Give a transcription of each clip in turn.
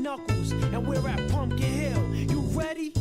Knuckles, and we're at Pumpkin Hill. You ready?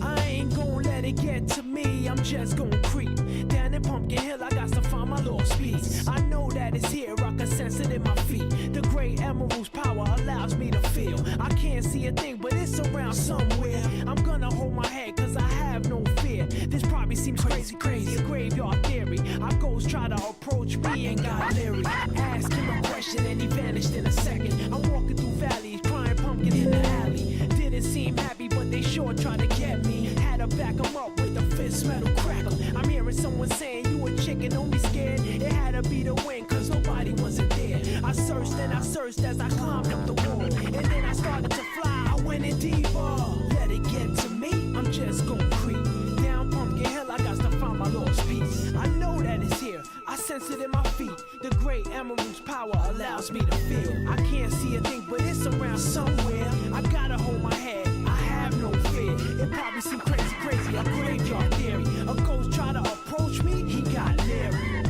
I ain't gon' let it get to me. I'm just gon' creep down in Pumpkin Hill. I got to find my lost piece. I know that it's here. I can sense it in my feet. The great emerald's power allows me to feel. I can't see a thing, but it's around somewhere. I'm gonna hold my head, cause I have no fear. This probably seems crazy, a graveyard theory. Our ghosts try to approach me and got leery. Ask him a question and he vanished in a second. I'm walking through valleys, crying pumpkin in the alley. Didn't seem happy, but they sure tried to get me. Had to back him up with a fist metal crackle. I'm hearing someone saying, you a chicken, don't be scared. It had to be the wind, cause nobody wasn't there. I searched and I searched as I climbed up the wall. And then I started to fly, I went in deeper. Let it get to me, I'm just gon' creep down Pumpkin Hill, I got to find my lost piece. I know that it's here, I sense it in my feet. The great emerald's power allows me to feel. I can't see a thing, but it's around somewhere. I gotta hold my head, I have no fear. It probably seems crazy, a graveyard theory. A ghost try to approach me, he got leery.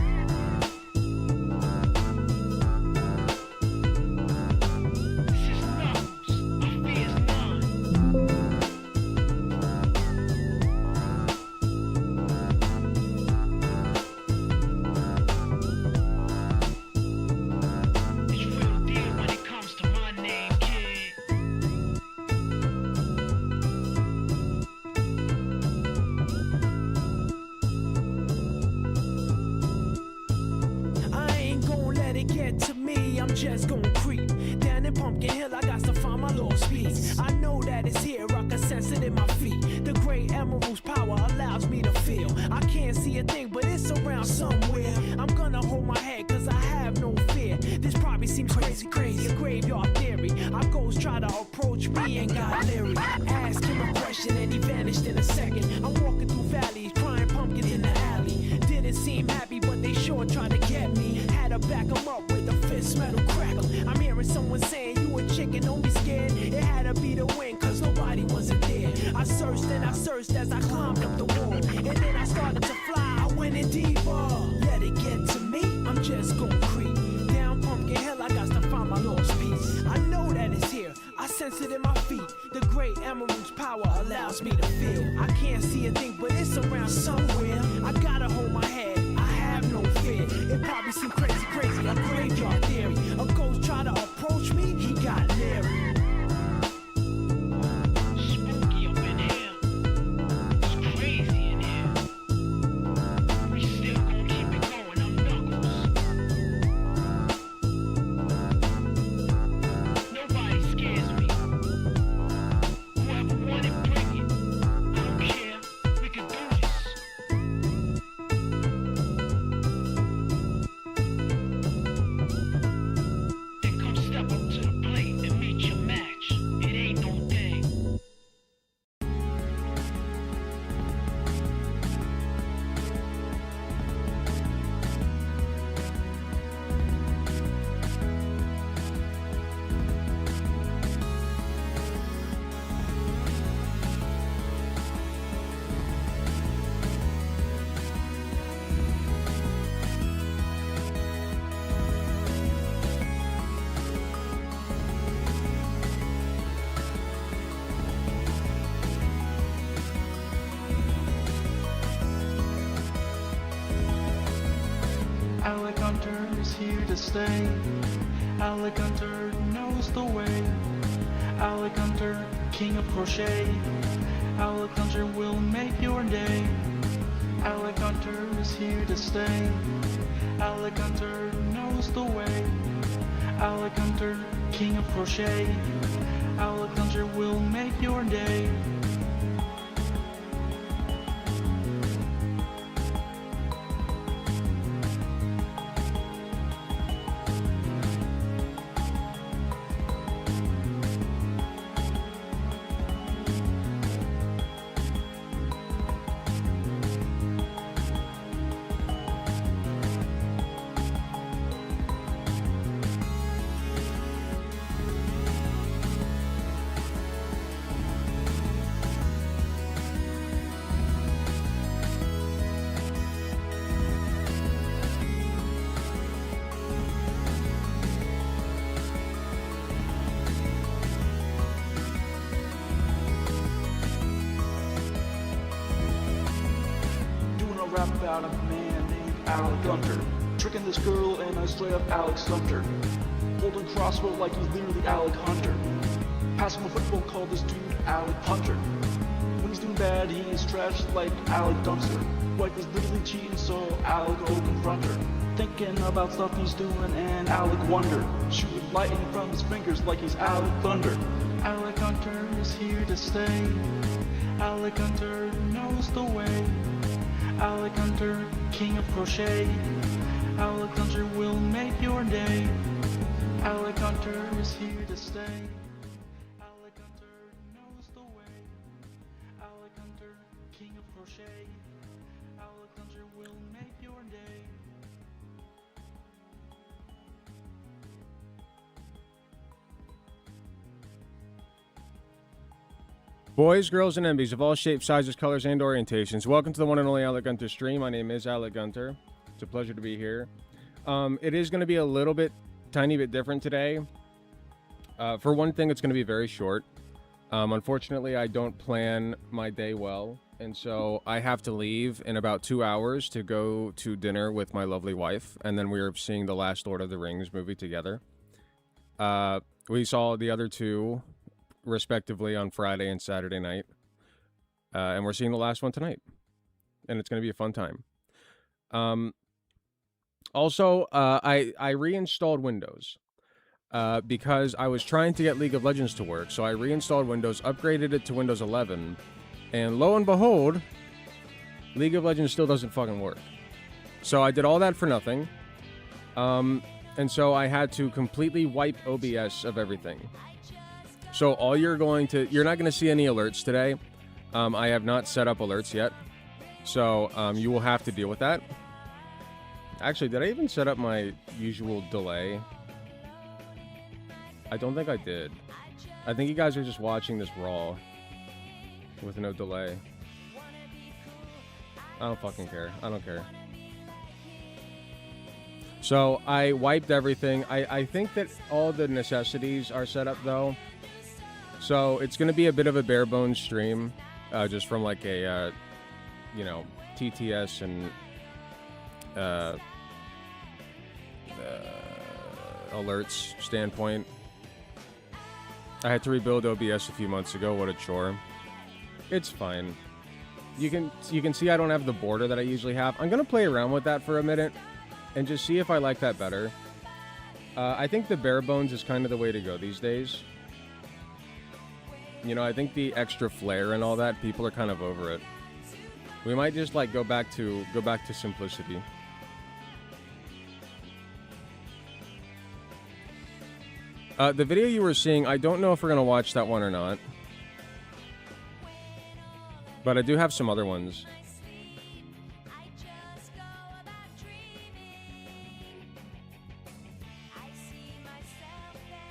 Just gon' creep down in Pumpkin Hill, I got to find my lost piece. I know that it's here, I can sense it in my feet. The great emerald's power allows me to feel. I can't see a thing, but it's around somewhere. I'm gonna hold my head, cause I have no fear. This probably seems crazy, a graveyard theory. Our ghosts try to approach me and got leery. Ask him a question and he vanished in a second. I'm walking through valleys, crying pumpkin in the alley. Didn't seem happy, but they sure tried to get me. Had to back him up with a fist metal crackle. I'm hearing someone saying, you a chicken, don't be scared. It had to be the wind, cause nobody wasn't there. I searched and I searched as I climbed up the wall. And then I started to fly, I went in deeper. Let it get to me, I'm just gon' creep down Pumpkin Hill, I got I sense it in my feet. The great emerald's power allows me to feel. I can't see a thing, but it's around somewhere. I gotta hold my head, I have no fear. It probably seems crazy, a graveyard theory. A ghost try to approach me, he got leery. Spooky up in here. It's crazy in here. We still gon' keep it going, I'm Knuckles. Nobody scares me. Whoever want it, bring it. I don't care, we can do this. Then come step up to the plate and meet your match. It ain't no thing. Alec Hunter is here to stay. Alec Hunter knows the way. Alec Hunter, king of crochet. Alec Hunter will make your day. Alec Hunter is here to stay. Alec Hunter knows the way. Alec Hunter, king of crochet. Alec Hunter will make your day. Rap about a man named Alec Hunter, tricking this girl and I straight up Alec stumped her. Holding crossbow like he's literally Alec Hunter. Passing a football called this dude Alec Hunter. When he's doing bad he is trash like Alec Dumpster. Wife is literally cheating so Alec go confront her. Thinking about stuff he's doing and Alec wonder. Shooting lightning from his fingers like he's Alec Thunder. Alec Hunter is here to stay. Alec Hunter knows the way. Alec Hunter, king of crochet. Alec Hunter will make your day. Alec Hunter is here to stay. Alec Hunter knows the way. Alec Hunter, king of crochet. Alec Hunter will make your day. Boys, girls, and MBs of all shapes, sizes, colors, and orientations, welcome to the one and only Alec Gunter stream. My name is Alec Gunter. It's a pleasure to be here. It is going to be a little bit, tiny bit different today. For one thing, it's going to be very short. Unfortunately, I don't plan my day well, and so I have to leave in about 2 hours to go to dinner with my lovely wife, and then we're seeing the last Lord of the Rings movie together. We saw the other two respectively on Friday and Saturday night, and we're seeing the last one tonight, and it's going to be a fun time. Also, I reinstalled Windows because I was trying to get League of Legends to work, so I reinstalled Windows, upgraded it to Windows 11, and lo and behold, League of Legends still doesn't fucking work. So I did all that for nothing, and so I had to completely wipe OBS of everything. So all you're not going to see any alerts today. I have not set up alerts yet. So you will have to deal with that. Actually, did I even set up my usual delay? I don't think I did. I think you guys are just watching this raw with no delay. I don't fucking care. I don't care. So I wiped everything. I think that all the necessities are set up though. So it's going to be a bit of a bare bones stream, just from like a, TTS and alerts standpoint. I had to rebuild OBS a few months ago. What a chore. It's fine. You can see I don't have the border that I usually have. I'm gonna play around with that for a minute and just see if I like that better. I think the bare bones is kind of the way to go these days. I think the extra flair and all that, people are kind of over it. We might just like go back to simplicity. The video you were seeing, I don't know if we're gonna watch that one or not. But I do have some other ones.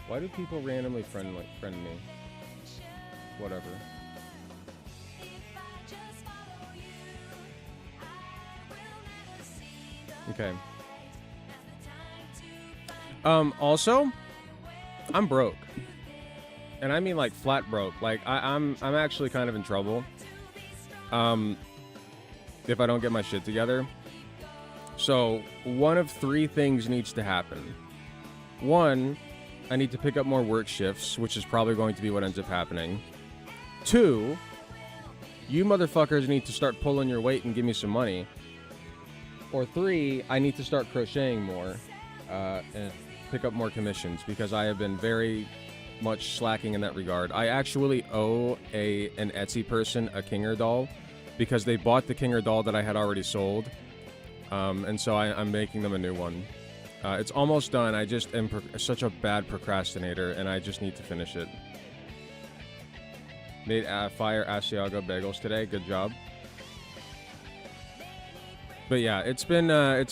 Why do people randomly friend me? Whatever. Okay. Also, I'm broke. And I mean like flat broke. Like I'm actually kind of in trouble. If I don't get my shit together. So, one of three things needs to happen. One, I need to pick up more work shifts, which is probably going to be what ends up happening. Two, you motherfuckers need to start pulling your weight and give me some money. Or three, I need to start crocheting more, and pick up more commissions, because I have been very much slacking in that regard. I actually owe an Etsy person a Kinger doll, because they bought the Kinger doll that I had already sold, and so I'm making them a new one. It's almost done. I just am such a bad procrastinator, and I just need to finish it. Made fire Asiago bagels today. Good job. But yeah, it's been a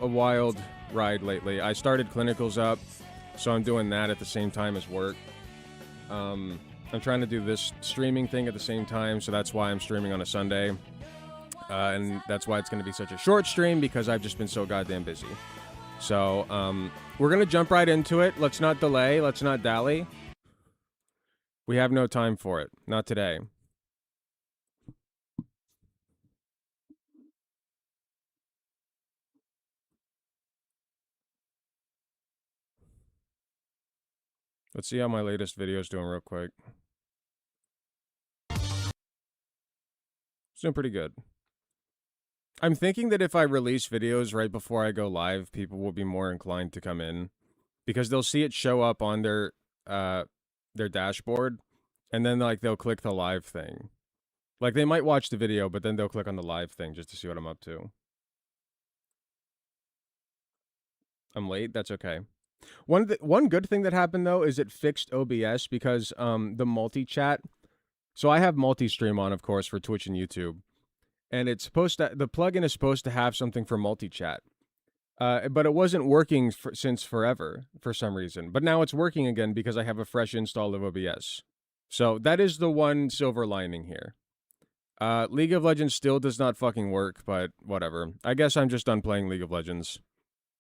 wild ride lately. I started clinicals up, so I'm doing that at the same time as work. I'm trying to do this streaming thing at the same time, so that's why I'm streaming on a Sunday. And that's why it's going to be such a short stream, because I've just been so goddamn busy. So, we're going to jump right into it. Let's not delay. Let's not dally. We have no time for it. Not today. Let's see how my latest video is doing real quick. It's doing pretty good. I'm thinking that if I release videos right before I go live, people will be more inclined to come in, because they'll see it show up on their dashboard, and then like they'll click the live thing. Like they might watch the video, but then they'll click on the live thing just to see what I'm up to. I'm late. That's okay. One good thing that happened though is it fixed OBS, because the multi-chat. So I have multi-stream on, of course, for Twitch and YouTube. And it's supposed to, the plugin is supposed to have something for multi-chat. But it wasn't working since forever for some reason. But now it's working again because I have a fresh install of OBS. So that is the one silver lining here. League of Legends still does not fucking work, but whatever. I guess I'm just done playing League of Legends.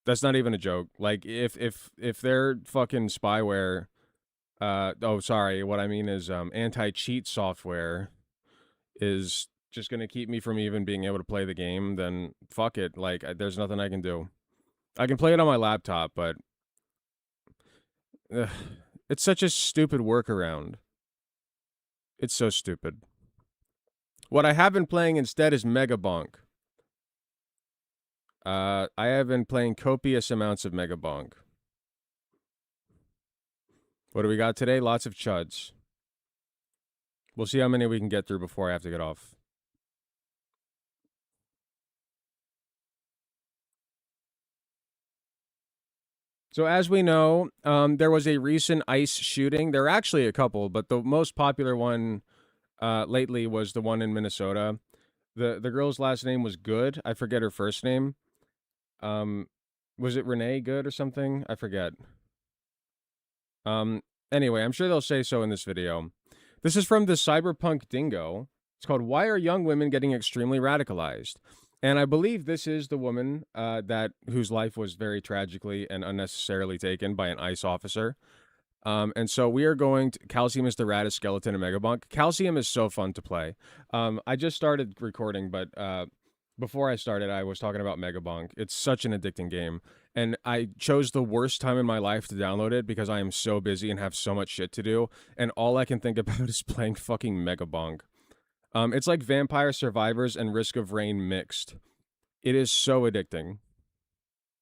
That's not even a joke. Like, if their fucking spyware, oh, sorry, what I mean is, anti-cheat software is just gonna keep me from even being able to play the game, then fuck it. Like, there's nothing I can do. I can play it on my laptop, but it's such a stupid workaround. It's so stupid. What I have been playing instead is Megabonk. I have been playing copious amounts of Megabonk. What do we got today? Lots of chuds. We'll see how many we can get through before I have to get off. So as we know, there was a recent ICE shooting. There are actually a couple, but the most popular one lately was the one in Minnesota. The girl's last name was Good. I forget her first name. Was it Renee Good or something? I forget. Anyway, I'm sure they'll say so in this video. This is from the Cyberpunk Dingo. It's called "Why Are Young Women Getting Extremely Radicalized?" And I believe this is the woman whose life was very tragically and unnecessarily taken by an ICE officer. And so we are going to, Calcium is the raddest skeleton in Megabunk. Calcium is so fun to play. I just started recording, but before I started, I was talking about Megabunk. It's such an addicting game. And I chose the worst time in my life to download it because I am so busy and have so much shit to do. And all I can think about is playing fucking Megabunk. It's like Vampire Survivors and Risk of Rain mixed. It is so addicting.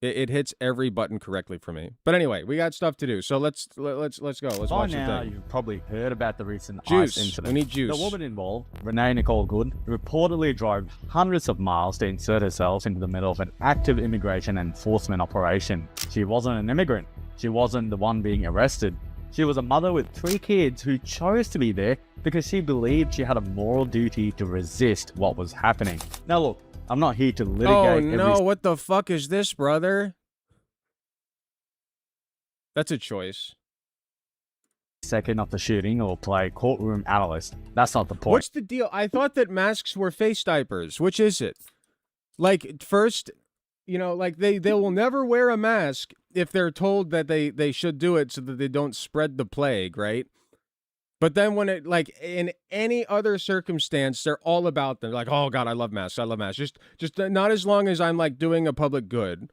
It hits every button correctly for me. But anyway, we got stuff to do. So let's go. Let's watch the Now, thing. you've probably heard about the recent Juice. ICE incident. We need juice. The woman involved, Renee Nicole Good, reportedly drove hundreds of miles to insert herself into the middle of an active immigration enforcement operation. She wasn't an immigrant. She wasn't the one being arrested. She was a mother with 3 kids who chose to be there because she believed she had a moral duty to resist what was happening. Now look, I'm not here to litigate Oh no, every what the fuck is this, brother? That's a choice. second of the shooting or play courtroom analyst. That's not the point. What's the deal? I thought that masks were face diapers. Which is it? Like, first, you know, like they will never wear a mask if they're told that they should do it so that they don't spread the plague, right? But then when it, like, in any other circumstance, they're all about them. Like, oh God, I love masks. I love masks. Just not as long as I'm like doing a public good.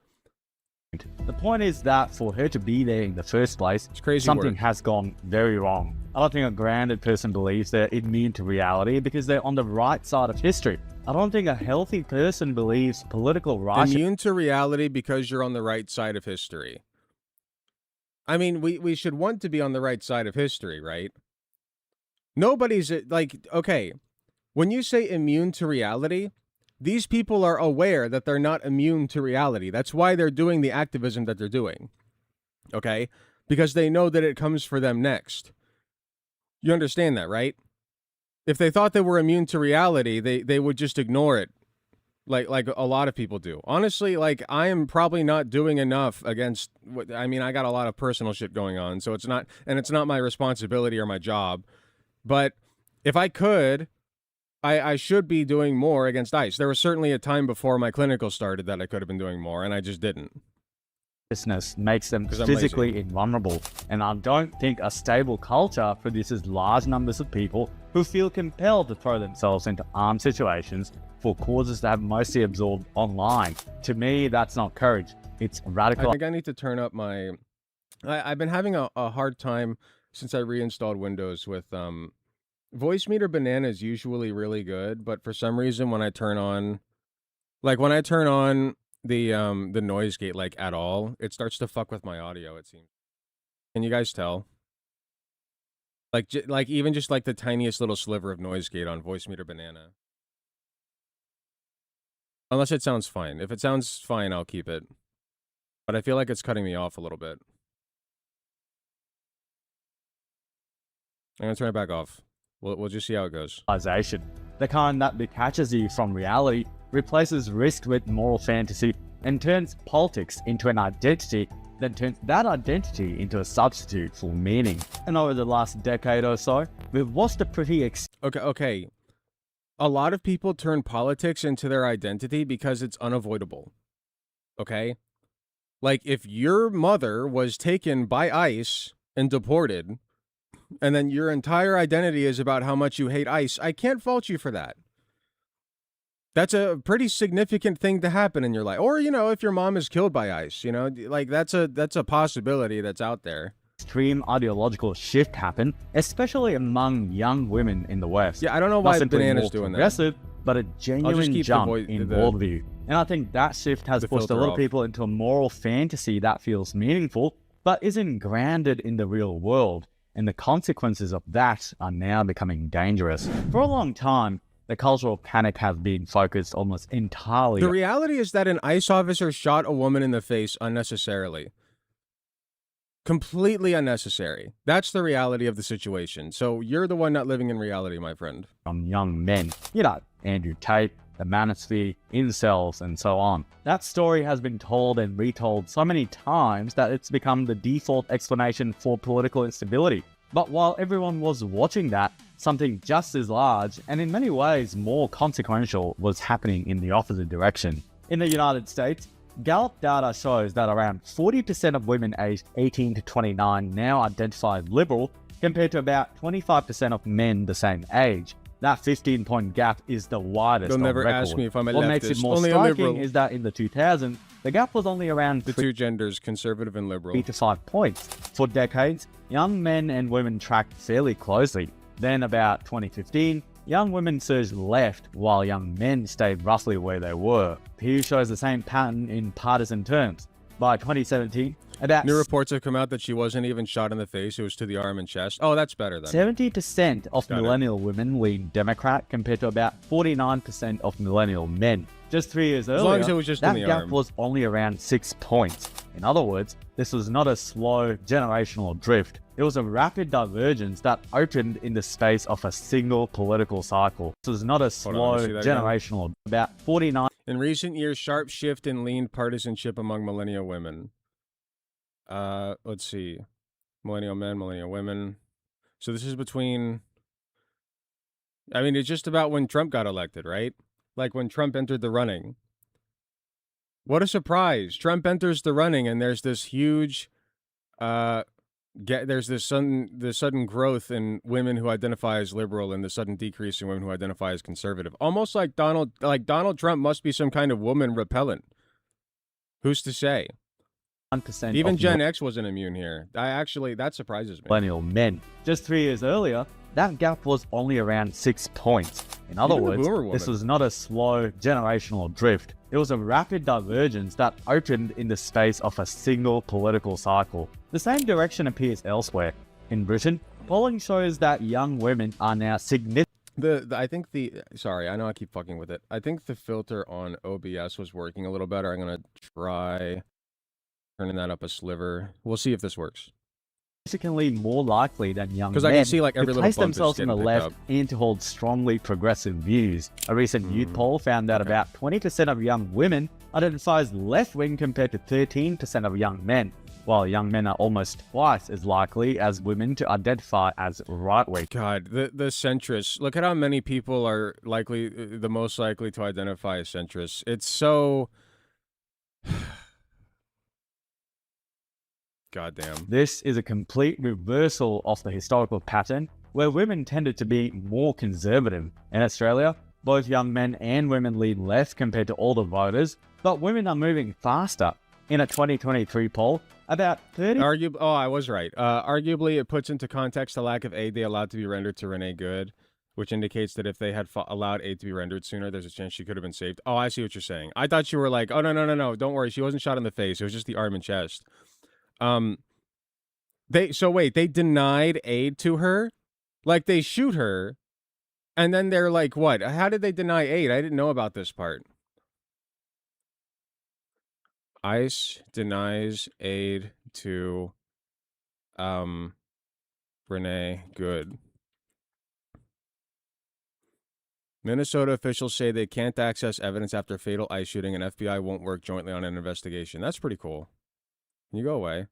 The point is that for her to be there in the first place, It's crazy something work. has gone very wrong. I don't think a grounded person believes they're immune to reality because they're on the right side of history. I don't think a healthy person believes political righteousness Immune to reality because you're on the right side of history. I mean, we should want to be on the right side of history, right? Nobody's like, okay, when you say immune to reality, these people are aware that they're not immune to reality. That's why they're doing the activism that they're doing. Okay? Because they know that it comes for them next. You understand that, right? If they thought they were immune to reality, they would just ignore it. Like a lot of people do. Honestly, like, I am probably not doing enough against what, I mean, I got a lot of personal shit going on, so it's not my responsibility or my job. But if I could, I should be doing more against ICE. There was certainly a time before my clinical started that I could have been doing more, and I just didn't. makes them 'Cause I'm physically invulnerable. And I don't think a stable culture produces large numbers of people who feel compelled to throw themselves into armed situations for causes that have mostly absorbed online. To me, that's not courage. It's I radical. think I need to turn up my... I've been having a hard time since I reinstalled Windows with... Voice meter banana is usually really good, but for some reason when I turn on... Like, when I turn on the noise gate, like, at all, it starts to fuck with my audio, it seems. Can you guys tell? Like, even just like the tiniest little sliver of noise gate on voice meter banana. Unless it sounds fine. If it sounds fine, I'll keep it. But I feel like it's cutting me off a little bit. I'm gonna turn it back off. We'll just see how it goes. The kind that detaches you from reality, replaces risk with moral fantasy, and turns politics into an identity, then turns that identity into a substitute for meaning. And over the last decade or so, we've watched a pretty Okay. A lot of people turn politics into their identity because it's unavoidable. Okay? Like, if your mother was taken by ICE and deported, and then your entire identity is about how much you hate ICE, I can't fault you for that. That's a pretty significant thing to happen in your life. Or, you know, if your mom is killed by ICE, you know, like, that's a possibility that's out there. extreme ideological shift happen, especially among young women in the West. Yeah, I don't know Not why simply Banana's more doing that. progressive, but a genuine keep the jump voice- in the- worldview. And I think that shift has the pushed a filter lot of off. people into a moral fantasy that feels meaningful, but isn't grounded in the real world. And the consequences of that are now becoming dangerous. For a long time, the cultural panic has been focused almost entirely The reality is that an ICE officer shot a woman in the face unnecessarily. Completely unnecessary. That's the reality of the situation. So you're the one not living in reality, my friend. on young men. You know, Andrew Tate, the manosphere, incels, and so on. That story has been told and retold so many times that it's become the default explanation for political instability. But while everyone was watching that, something just as large, and in many ways more consequential, was happening in the opposite direction. In the United States, Gallup data shows that around 40% of women aged 18 to 29 now identify liberal, compared to about 25% of men the same age. That 15-point gap is the widest They'll on never record. ask me if I'm a What leftist. makes it more Only a striking liberal. is that in the 2000s, the gap was only around The two genders, conservative and liberal. 3 to 5 points. For decades, young men and women tracked fairly closely. Then about 2015, young women surged left while young men stayed roughly where they were. Pew shows the same pattern in partisan terms. By 2017, about New reports have come out that she wasn't even shot in the face. It was to the arm and chest. Oh, that's better then. 70% of Got it. millennial women lean Democrat compared to about 49% of millennial men. Just 3 years earlier, long as it was just in that the gap arm. was only around 6 points. In other words, this was not a slow generational drift. It was a rapid divergence that opened in the space of a single political cycle. This was not a Hold on, let slow me see that again. generational. About 49 In recent years, sharp shift in leaned partisanship among millennial women. Let's see. Millennial men, millennial women. So this is between... I mean, it's just about when Trump got elected, right? Like when Trump entered the running. What a surprise. Trump enters the running and there's this huge... there's this sudden growth in women who identify as liberal and the sudden decrease in women who identify as conservative. Almost like Donald Trump must be some kind of woman repellent. Who's to say? 1% Even of Gen X wasn't immune here. That surprises me. millennial men. Just 3 years earlier, that gap was only around 6 points. In other Even the words, boomer this woman. was not a slow generational drift. It was a rapid divergence that opened in the space of a single political cycle. The same direction appears elsewhere. In Britain, polling shows that young women are now significantly Sorry, I know I keep fucking with it. I think the filter on OBS was working a little better. I'm gonna try turning that up a sliver. We'll see if this works. more likely than young men 'Cause I can see, like, every to little place bump is themselves on the getting left picked up. and to hold strongly progressive views. A recent youth poll found that Okay. about 20% of young women identify as left-wing compared to 13% of young men, while young men are almost twice as likely as women to identify as right-wing. God, the centrists. Look at how many people are the most likely to identify as centrists. It's so... Goddamn. This is a complete reversal of the historical pattern where women tended to be more conservative. In Australia, both young men and women lean left compared to older voters, but women are moving faster. In a 2023 poll, about 30 I was right. Arguably, it puts into context the lack of aid they allowed to be rendered to Renee Good, which indicates that if they had allowed aid to be rendered sooner, there's a chance she could have been saved. Oh, I see what you're saying. I thought you were like, oh, no, don't worry. She wasn't shot in the face. It was just the arm and chest. They denied aid to her? Like, they shoot her, and then they're like, what? How did they deny aid? I didn't know about this part. ICE denies aid to Renee Good. Minnesota officials say they can't access evidence after fatal ICE shooting, and FBI won't work jointly on an investigation. That's pretty cool. Can you go away?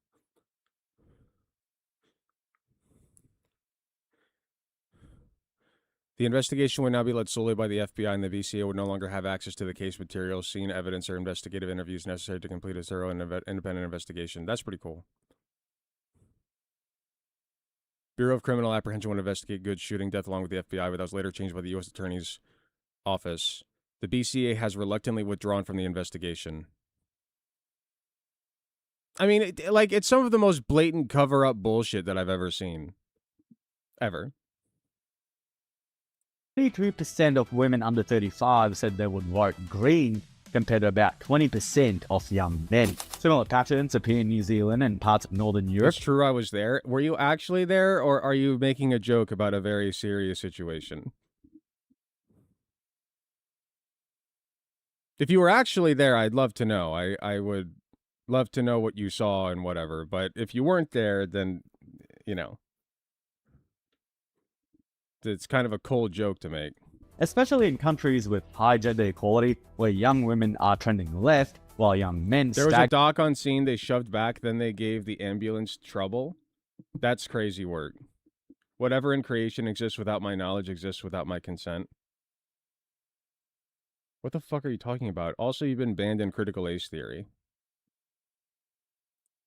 The investigation would now be led solely by the FBI, and the VCA would no longer have access to the case materials, scene evidence, or investigative interviews necessary to complete a thorough and independent investigation. That's pretty cool. Bureau of Criminal Apprehension would investigate Good's shooting death along with the FBI, but that was later changed by the U.S. Attorney's Office. The BCA has reluctantly withdrawn from the investigation. I mean, it's some of the most blatant cover-up bullshit that I've ever seen. Ever. 33% of women under 35 said they would vote Green, compared to about 20% of young men. Similar patterns appear in New Zealand and parts of Northern Europe. It's true I was there. Were you actually there, or are you making a joke about a very serious situation? If you were actually there, I'd love to know. I would love to know what you saw and whatever. But if you weren't there, then, you know, it's kind of a cold joke to make. Especially in countries with high gender equality, where young women are trending left, while young men There was a doc on scene they shoved back, then they gave the ambulance trouble. That's crazy work. Whatever in creation exists without my knowledge exists without my consent. What the fuck are you talking about? Also, you've been banned in critical race theory.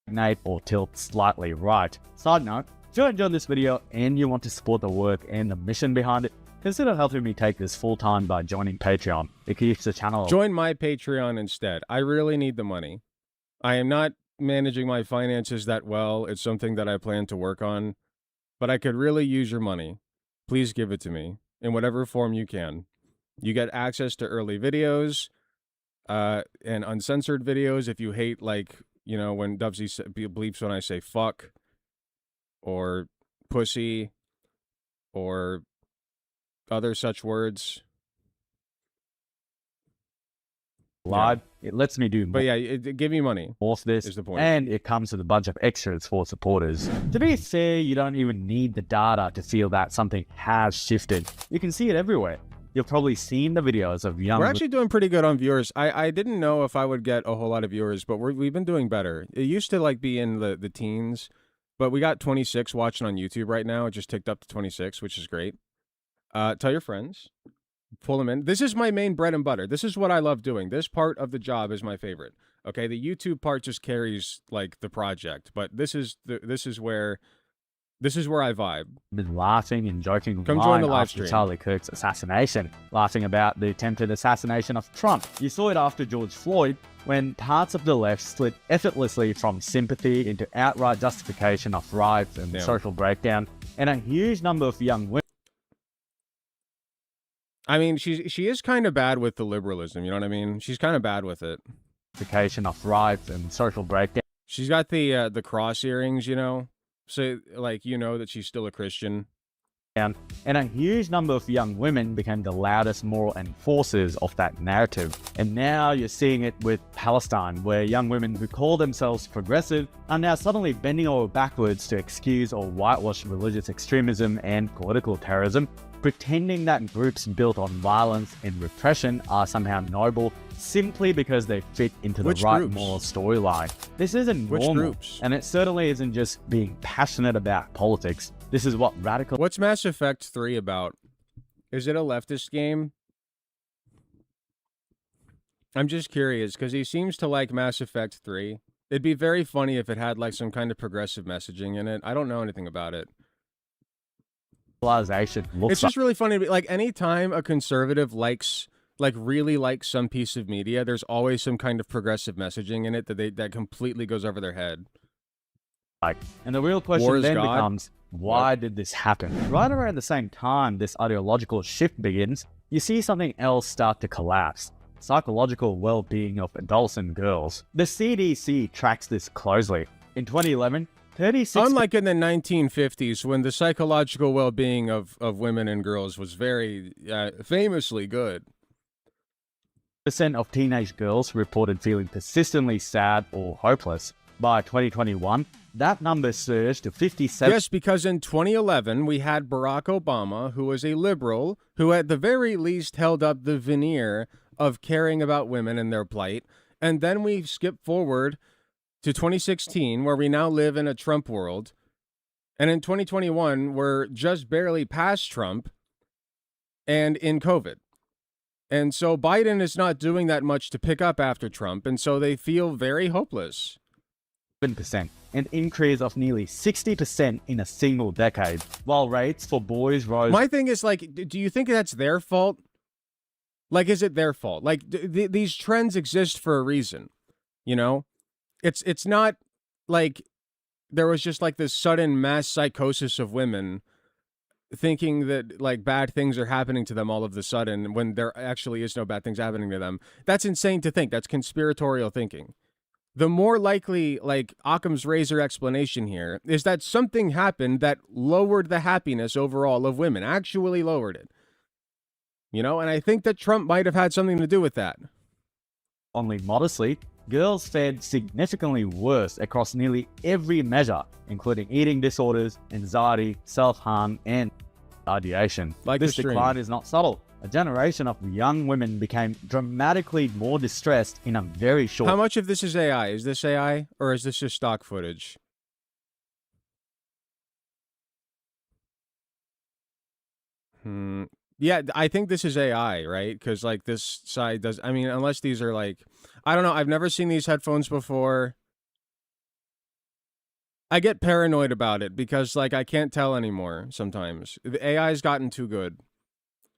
stagnate or tilt slightly right. Side note, if you enjoyed this video and you want to support the work and the mission behind it, consider helping me take this full time by joining Patreon. It keeps the channel. Join my Patreon instead. I really need the money. I am not managing my finances that well. It's something that I plan to work on, but I could really use your money. Please give it to me in whatever form you can. You get access to early videos and uncensored videos if you hate, like, you know, when Dubsy bleeps when I say fuck or pussy or other such words. Live, it lets me do more. But yeah, give me money. More for this is the point. And it comes with a bunch of extras for supporters. To be fair, you don't even need the data to feel that something has shifted. You can see it everywhere. You've probably seen the videos of young... We're actually doing pretty good on viewers. I didn't know if I would get a whole lot of viewers, but we've been doing better. It used to like be in the teens, but we got 26 watching on YouTube right now. It just ticked up to 26, which is great. Tell your friends. Pull them in. This is my main bread and butter. This is what I love doing. This part of the job is my favorite. Okay, the YouTube part just carries like the project, but this is where I vibe. Been laughing and joking. Come join the live after stream. Charlie Kirk's assassination, laughing about the attempted assassination of Trump. You saw it after George Floyd, when parts of the left slid effortlessly from sympathy into outright justification of riots and social breakdown, and a huge number of young women. I mean, she is kind of bad with the liberalism, you know what I mean? She's kind of bad with it. Justification of riots and social breakdown. She's got the cross earrings, you know? So, like, you know that she's still a Christian. And a huge number of young women became the loudest moral enforcers of that narrative. And now you're seeing it with Palestine, where young women who call themselves progressive are now suddenly bending over backwards to excuse or whitewash religious extremism and political terrorism, pretending that groups built on violence and repression are somehow noble simply because they fit into the right moral storyline. This isn't normal, and it certainly isn't just being passionate about politics. This is what radical... What's Mass Effect 3 about? Is it a leftist game? I'm just curious, because he seems to like Mass Effect 3. It'd be very funny if it had like some kind of progressive messaging in it. I don't know anything about it. It's just really funny. Like, anytime a conservative really likes some piece of media, there's always some kind of progressive messaging in it that completely goes over their head. And the real question then becomes, why did this happen? Right around the same time this ideological shift begins, you see something else start to collapse. Psychological well-being of adults and girls. The CDC tracks this closely. In 2011, 36... Unlike in the 1950s, when the psychological well-being of women and girls was very famously good. % of teenage girls reported feeling persistently sad or hopeless. By 2021, that number surged to 57%. Yes, because in 2011, we had Barack Obama, who was a liberal, who at the very least held up the veneer of caring about women and their plight. And then we skip forward to 2016, where we now live in a Trump world. And in 2021, we're just barely past Trump and in COVID. And so Biden is not doing that much to pick up after Trump, and so they feel very hopeless. 7%, an increase of nearly 60% in a single decade, while rates for boys rose... My thing is, like, do you think that's their fault? Like, is it their fault? Like, these trends exist for a reason, you know? It's not like there was just like this sudden mass psychosis of women thinking that like bad things are happening to them all of a sudden when there actually is no bad things happening to them. That's insane to think. That's conspiratorial thinking. The more likely, like, Occam's razor explanation here is that something happened that lowered the happiness overall of women, actually lowered it. You know, and I think that Trump might have had something to do with that. Only modestly, girls fared significantly worse across nearly every measure, including eating disorders, anxiety, self-harm, and ideation. This decline is not subtle. A generation of young women became dramatically more distressed in a very short... How much of this is AI? Is this AI, or is this just stock footage? Yeah, I think this is AI, right? Because, like, this side does... I mean, unless these are, like... I don't know. I've never seen these headphones before. I get paranoid about it because, like, I can't tell anymore sometimes. The AI's gotten too good.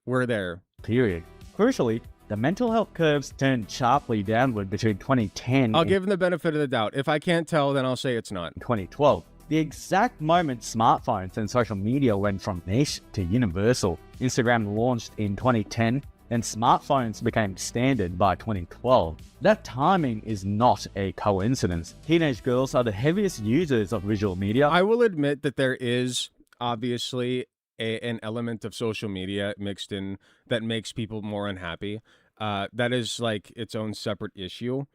We're there. period. Crucially, the mental health curves turned sharply downward between 2010 I'll and give him the benefit of the doubt. If I can't tell, then I'll say it's not. 2012. The exact moment smartphones and social media went from niche to universal. Instagram launched in 2010, and smartphones became standard by 2012. That timing is not a coincidence. Teenage girls are the heaviest users of visual media. I will admit that there is obviously an element of social media mixed in that makes people more unhappy. That is like its own separate issue.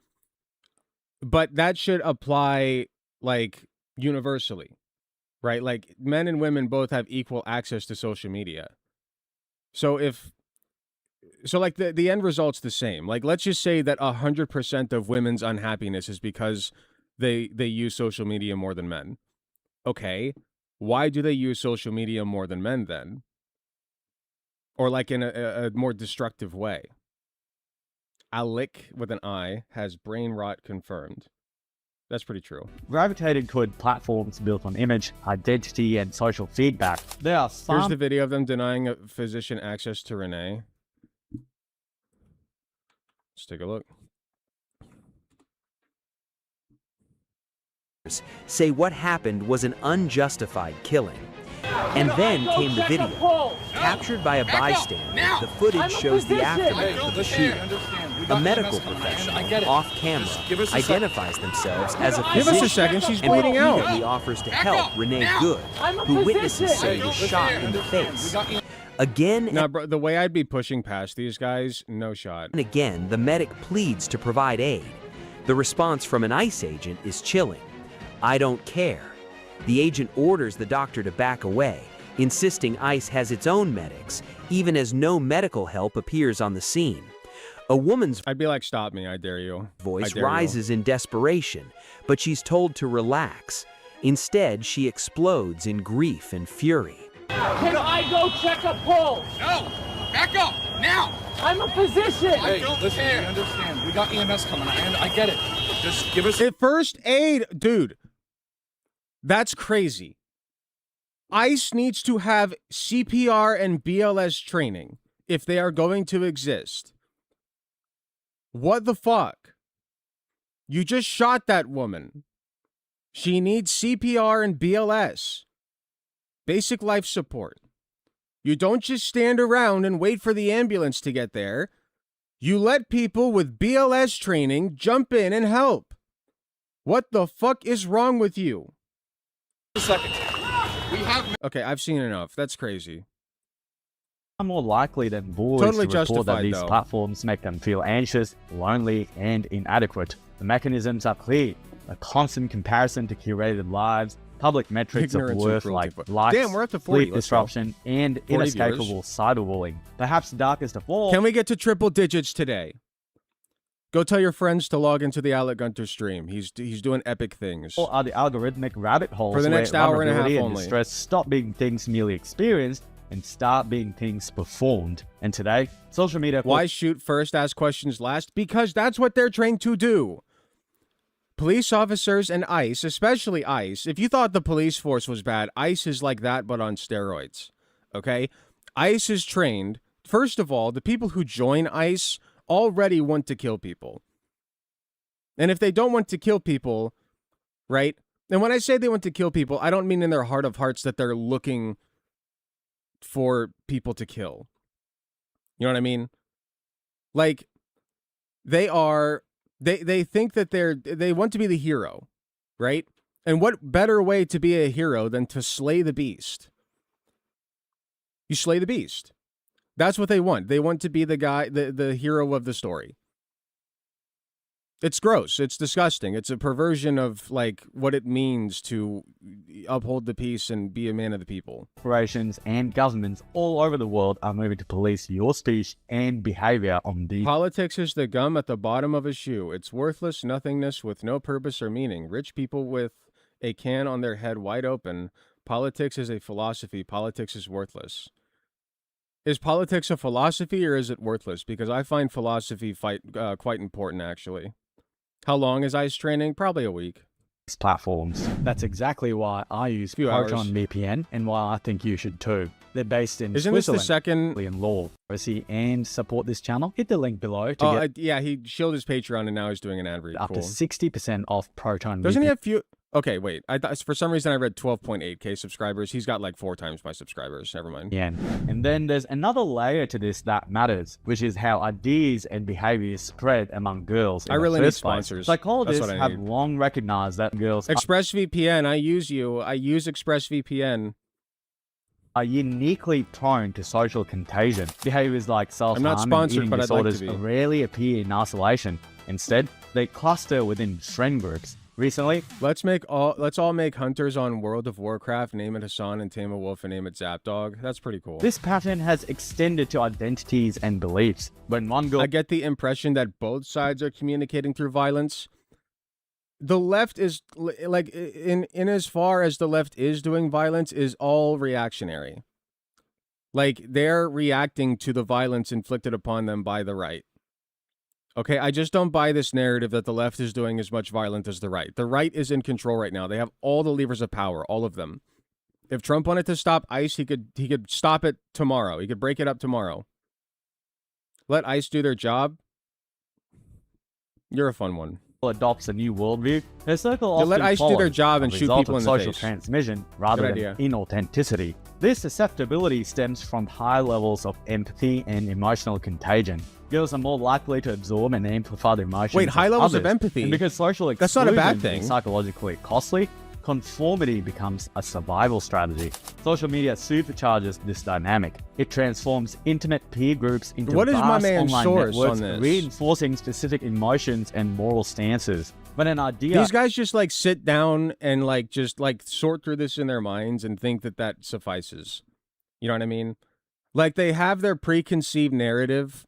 But that should apply like universally, right? Like men and women both have equal access to social media. So like the end result's the same. Like let's just say that 100% of women's unhappiness is because they use social media more than men. Okay, why do they use social media more than men then? Or like in a more destructive way? Alec with an I has brain rot confirmed. That's pretty true. Gravitated toward platforms built on image, identity, and social feedback. There are Here's some the video of them denying a physician access to Renee. Let's take a look. Say what happened was an unjustified killing. And then came the video. Captured by a bystander, the footage shows the aftermath of the shooting. A medical professional, off camera, identifies themselves as a physician. Give us a second, she's and bleeding out. repeatedly offers to help Renee Good, who witnesses say was shot in the face. Again Now, bro, the way I'd be pushing past these guys, no shot. and again, the medic pleads to provide aid. The response from an ICE agent is chilling. I don't care. The agent orders the doctor to back away, insisting ICE has its own medics, even as no medical help appears on the scene. A woman's I'd be like, stop me, I dare you. voice I dare you. rises in desperation, but she's told to relax. Instead, she explodes in grief and fury. Can I go check a pulse? No! Back up! Now! I'm a physician. Hey, listen, we understand. We got EMS coming. I get it. Just give us... First aid, dude. That's crazy. ICE needs to have CPR and BLS training if they are going to exist. What the fuck? You just shot that woman. She needs CPR and BLS. Basic life support. You don't just stand around and wait for the ambulance to get there. You let people with BLS training jump in and help. What the fuck is wrong with you? a second. We have... Okay, I've seen enough. That's crazy. are more likely than boys Totally to report that justified, these though. platforms make them feel anxious, lonely, and inadequate. The mechanisms are clear. A constant comparison to curated lives, public metrics of Ignorance and worth cruelty. like likes, Damn, we're up to 40. sleep Let's go. disruption, and 40 inescapable cyberbullying. Perhaps darkest of all, Can we get to triple digits today? Go tell your friends to log into the Alec Gunter stream. He's doing epic things. are the algorithmic rabbit holes For the where next hour and a half vulnerability only. distress stop being things merely experienced and start being things performed. And today, social media... Why shoot first, ask questions last? Because that's what they're trained to do. Police officers and ICE, especially ICE, if you thought the police force was bad, ICE is like that but on steroids, okay? ICE is trained, first of all, the people who join ICE already want to kill people. And if they don't want to kill people, right? And when I say they want to kill people, I don't mean in their heart of hearts that they're looking for people to kill. You know what I mean? Like, they think that they want to be the hero, right? And what better way to be a hero than to slay the beast? You slay the beast. That's what they want. They want to be the guy, the hero of the story. It's gross. It's disgusting. It's a perversion of like what it means to uphold the peace and be a man of the people. corporations and governments all over the world are moving to police your speech and behavior on these Politics is the gum at the bottom of a shoe. It's worthless nothingness with no purpose or meaning. Rich people with a can on their head wide open. Politics is a philosophy. Politics is worthless. Is politics a philosophy or is it worthless? Because I find philosophy quite important, actually. How long is ICE training? Probably a week. platforms. That's exactly why I use Few hours. Proton VPN and why I think you should too. They're based in Isn't this the Switzerland. second? In law, privacy, and support this channel. Hit the link below to get Yeah, he shielded his Patreon and now he's doing an ad read. up Cool. to 60% off Proton Doesn't VPN. he have few? Okay, wait. I thought for some reason I read 12.8k subscribers. He's got like 4 times my subscribers. Never mind. And then there's another layer to this that matters, which is how ideas and behaviors spread among girls. I really need sponsors. Psychologists That's what I have need. long recognized that girls ExpressVPN. I use you. I use ExpressVPN. are uniquely prone to social contagion. Behaviors like self-harm and sponsored, eating but I'd like to disorders be. rarely appear in isolation. Instead, they cluster within friend groups. Recently, Let's all make hunters on World of Warcraft. Name it Hassan and tame a wolf and name it Zapdog. That's pretty cool. this pattern has extended to identities and beliefs. When one girl I get the impression that both sides are communicating through violence. The left is like in as far as the left is doing violence is all reactionary. Like they're reacting to the violence inflicted upon them by the right. Okay, I just don't buy this narrative that the left is doing as much violence as the right. The right is in control right now. They have all the levers of power, all of them. If Trump wanted to stop ICE, he could stop it tomorrow. He could break it up tomorrow. Let ICE do their job. You're a fun one. adopts a new worldview, her circle Yeah, often let ICE do their follows job a and shoot result people of in the social face. transmission rather Good than idea. inauthenticity. This susceptibility stems from high levels of empathy and emotional contagion. Girls are more likely to absorb and amplify the emotions Wait, high levels of others. empathy? And because social That's not a bad exclusion is thing. psychologically costly, conformity becomes a survival strategy. Social media supercharges this dynamic. It transforms intimate peer groups into What is my vast man's online source networks, on this? reinforcing specific emotions and moral stances. When an idea These guys just like sit down and like just like sort through this in their minds and think that that suffices. You know what I mean? Like they have their preconceived narrative,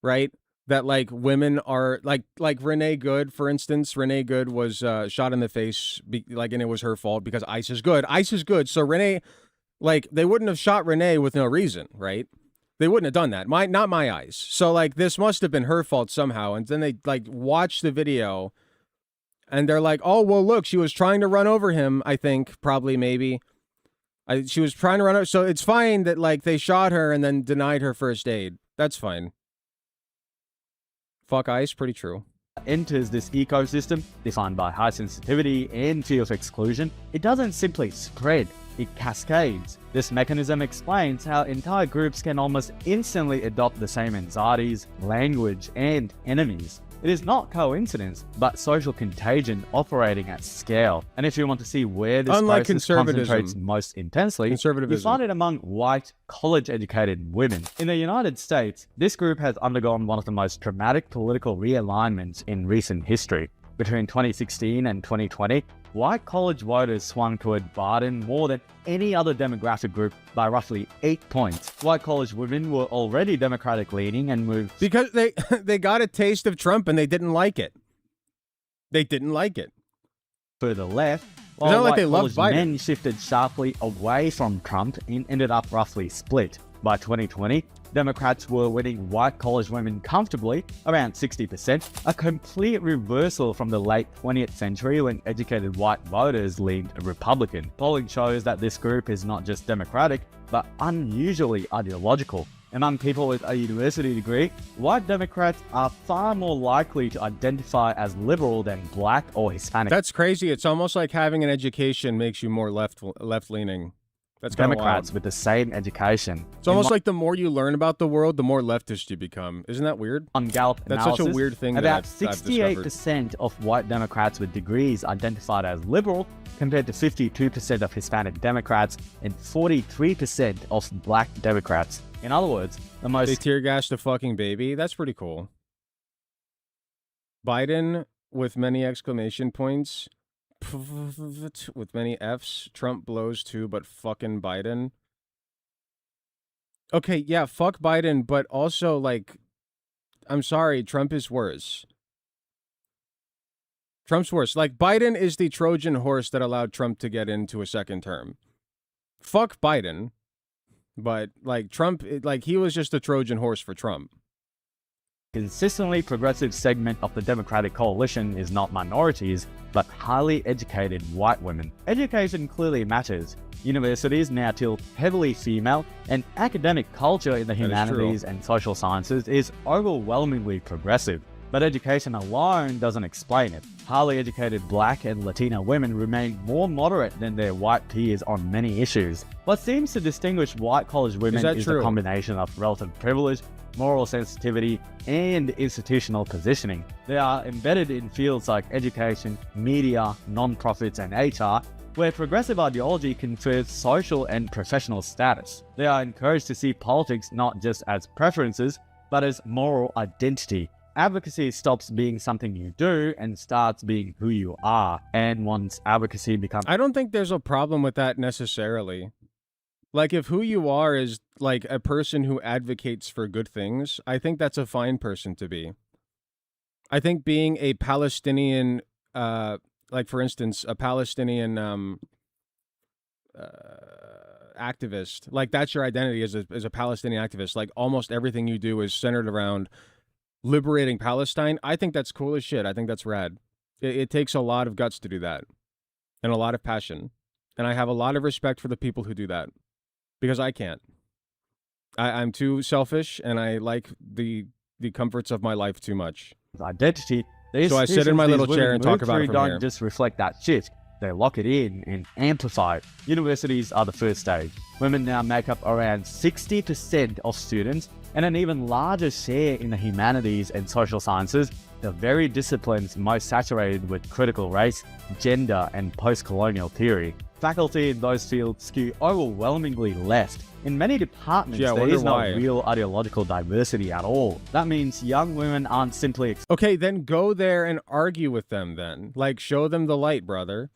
right? That like women are like Renee Good, for instance. Renee Good was shot in the face, and it was her fault because ICE is good. ICE is good. So Renee, like they wouldn't have shot Renee with no reason, right? They wouldn't have done that. Not my eyes. So like this must have been her fault somehow. And then they like watch the video. And they're like, oh, well, look, she was trying to run over him, I think, probably, maybe. She was trying to run over. So it's fine that, like, they shot her and then denied her first aid. That's fine. Fuck ICE, pretty true. enters this ecosystem, defined by high sensitivity and fear of exclusion, it doesn't simply spread, it cascades. This mechanism explains how entire groups can almost instantly adopt the same anxieties, language, and enemies. It is not coincidence, but social contagion operating at scale. And if you want to see where this Unlike process conservatism. concentrates most intensely, you Conservatism. find it among white, college-educated women. In the United States, this group has undergone one of the most dramatic political realignments in recent history. Between 2016 and 2020, white college voters swung toward Biden more than any other demographic group by roughly 8 points. White college women were already Democratic-leaning and moved Because they got a taste of Trump and they didn't like it. They didn't like it. further left, not while like white they love college Biden. men shifted sharply away from Trump and ended up roughly split. By 2020, Democrats were winning white college women comfortably, around 60%, a complete reversal from the late 20th century when educated white voters leaned Republican. Polling shows that this group is not just Democratic, but unusually ideological. Among people with a university degree, white Democrats are far more likely to identify as liberal than black or Hispanic. That's crazy. It's almost like having an education makes you more left-leaning. That's kind of Democrats wild. with the same education. It's almost like the more you learn about the world, the more leftist you become. Isn't that weird? On Gallup That's such a analysis, weird thing that about I've discovered. 68% of white Democrats with degrees identified as liberal, compared to 52% of Hispanic Democrats and 43% of black Democrats. In other words, the They most tear gassed a fucking baby. That's pretty cool. Biden with many exclamation points. With many Fs. Trump blows too, but fucking Biden. Okay, yeah, fuck Biden, but also, like, I'm sorry, Trump is worse. Trump's worse. Like, Biden is the Trojan horse that allowed Trump to get into a second term. Fuck Biden, but, like, Trump, like, he was just a Trojan horse for Trump. Consistently progressive segment of the Democratic coalition is not minorities, but highly educated white women. Education clearly matters. Universities now tilt heavily female, and academic culture in the humanities and social sciences is overwhelmingly progressive. But education alone doesn't explain it. Highly educated Black and Latina women remain more moderate than their white peers on many issues. What seems to distinguish white college women is the combination of relative privilege, moral sensitivity, and institutional positioning. They are embedded in fields like education, media, non-profits, and HR, where progressive ideology confers social and professional status. They are encouraged to see politics not just as preferences, but as moral identity. Advocacy stops being something you do and starts being who you are. And once advocacy becomes... I don't think there's a problem with that necessarily. Like, if who you are is, like, a person who advocates for good things, I think that's a fine person to be. I think being a Palestinian, like, for instance, a Palestinian activist, like, that's your identity as a Palestinian activist. Like, almost everything you do is centered around liberating Palestine. I think that's cool as shit. I think that's rad. It takes a lot of guts to do that, and a lot of passion. And I have a lot of respect for the people who do that, because I can't. I'm too selfish, and I like the comforts of my life too much. Identity. So I sit in my little chair and talk about it from don't here. Just reflect that shift. They lock it in and amplify it. Universities are the first stage. Women now make up around 60% of students, and an even larger share in the humanities and social sciences, the very disciplines most saturated with critical race, gender, and post-colonial theory. Faculty in those fields skew overwhelmingly left. In many departments, there is no real ideological diversity at all. That means young women aren't simply... Okay, then go there and argue with them then. Like, show them the light, brother.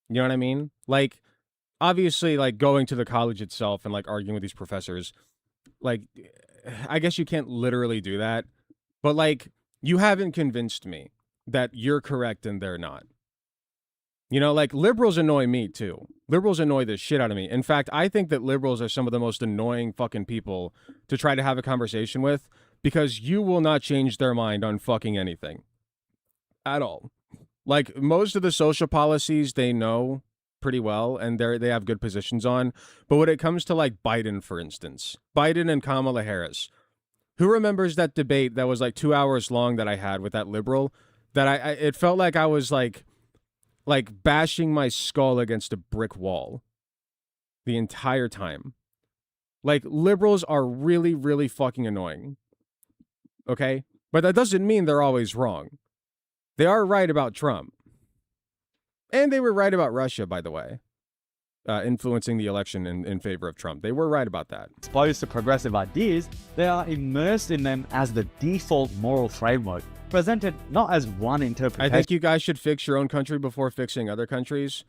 You know what I mean? Like, obviously, like, going to the college itself and, like, arguing with these professors, like, I guess you can't literally do that. But, like, you haven't convinced me that you're correct and they're not. You know, like, liberals annoy me, too. Liberals annoy the shit out of me. In fact, I think that liberals are some of the most annoying fucking people to try to have a conversation with, because you will not change their mind on fucking anything. At all. Like, most of the social policies they know pretty well, and they have good positions on. But when it comes to, like, Biden, for instance, Biden and Kamala Harris, who remembers that debate that was, like, 2 hours long that I had with that liberal, that it felt like I was, like bashing my skull against a brick wall the entire time. Like, liberals are really, really fucking annoying. Okay? But that doesn't mean they're always wrong. They are right about Trump. And they were right about Russia, by the way. Influencing the election in favor of Trump. They were right about that. Exposed to progressive ideas, they are immersed in them as the default moral framework, presented not as one interpretation. I think you guys should fix your own country before fixing other countries.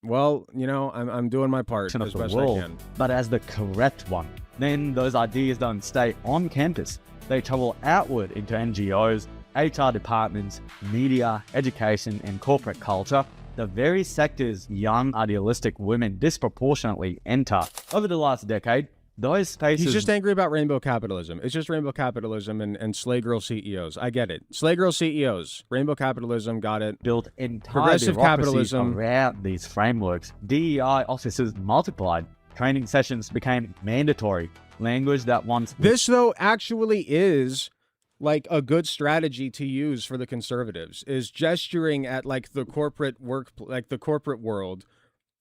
Well, you know, I'm doing my part as best I can. But as the correct one. Then those ideas don't stay on campus. They travel outward into NGOs, HR departments, media, education, and corporate culture, the very sectors young idealistic women disproportionately enter. Over the last decade, those spaces... He's just angry about rainbow capitalism. It's just rainbow capitalism and slay girl CEOs. I get it. Slay girl CEOs. Rainbow capitalism, got it. Built entire progressive capitalism around these frameworks. DEI offices multiplied. Training sessions became mandatory. Language that once... This, though, actually is... like a good strategy to use for the conservatives, is gesturing at like the corporate the corporate world,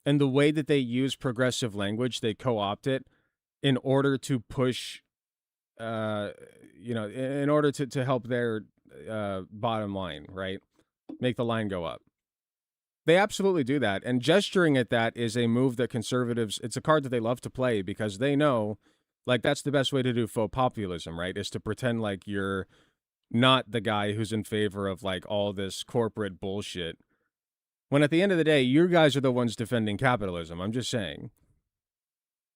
and the way that they use progressive language, they co-opt it in order to push, in order to help their bottom line, right? Make the line go up. They absolutely do that. And gesturing at that is a move that conservatives, it's a card that they love to play, because they know, like, that's the best way to do faux populism, right? Is to pretend like you're not the guy who's in favor of, like, all this corporate bullshit. When at the end of the day, you guys are the ones defending capitalism. I'm just saying.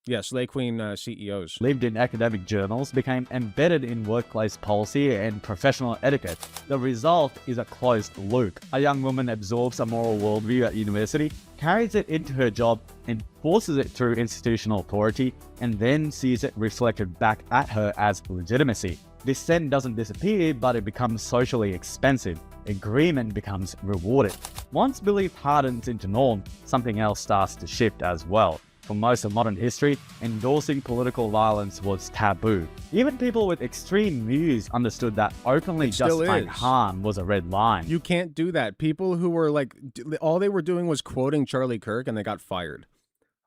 Yes, Slay Queen CEOs. Lived in academic journals, became embedded in workplace policy and professional etiquette. The result is a closed loop. A young woman absorbs a moral worldview at university, carries it into her job, enforces it through institutional authority, and then sees it reflected back at her as legitimacy. Dissent doesn't disappear, but it becomes socially expensive. Agreement becomes rewarded. Once belief hardens into norm, something else starts to shift as well. For most of modern history, endorsing political violence was taboo. Even people with extreme views understood that openly justifying harm was a red line. You can't do that. People who were like, all they were doing was quoting Charlie Kirk and they got fired.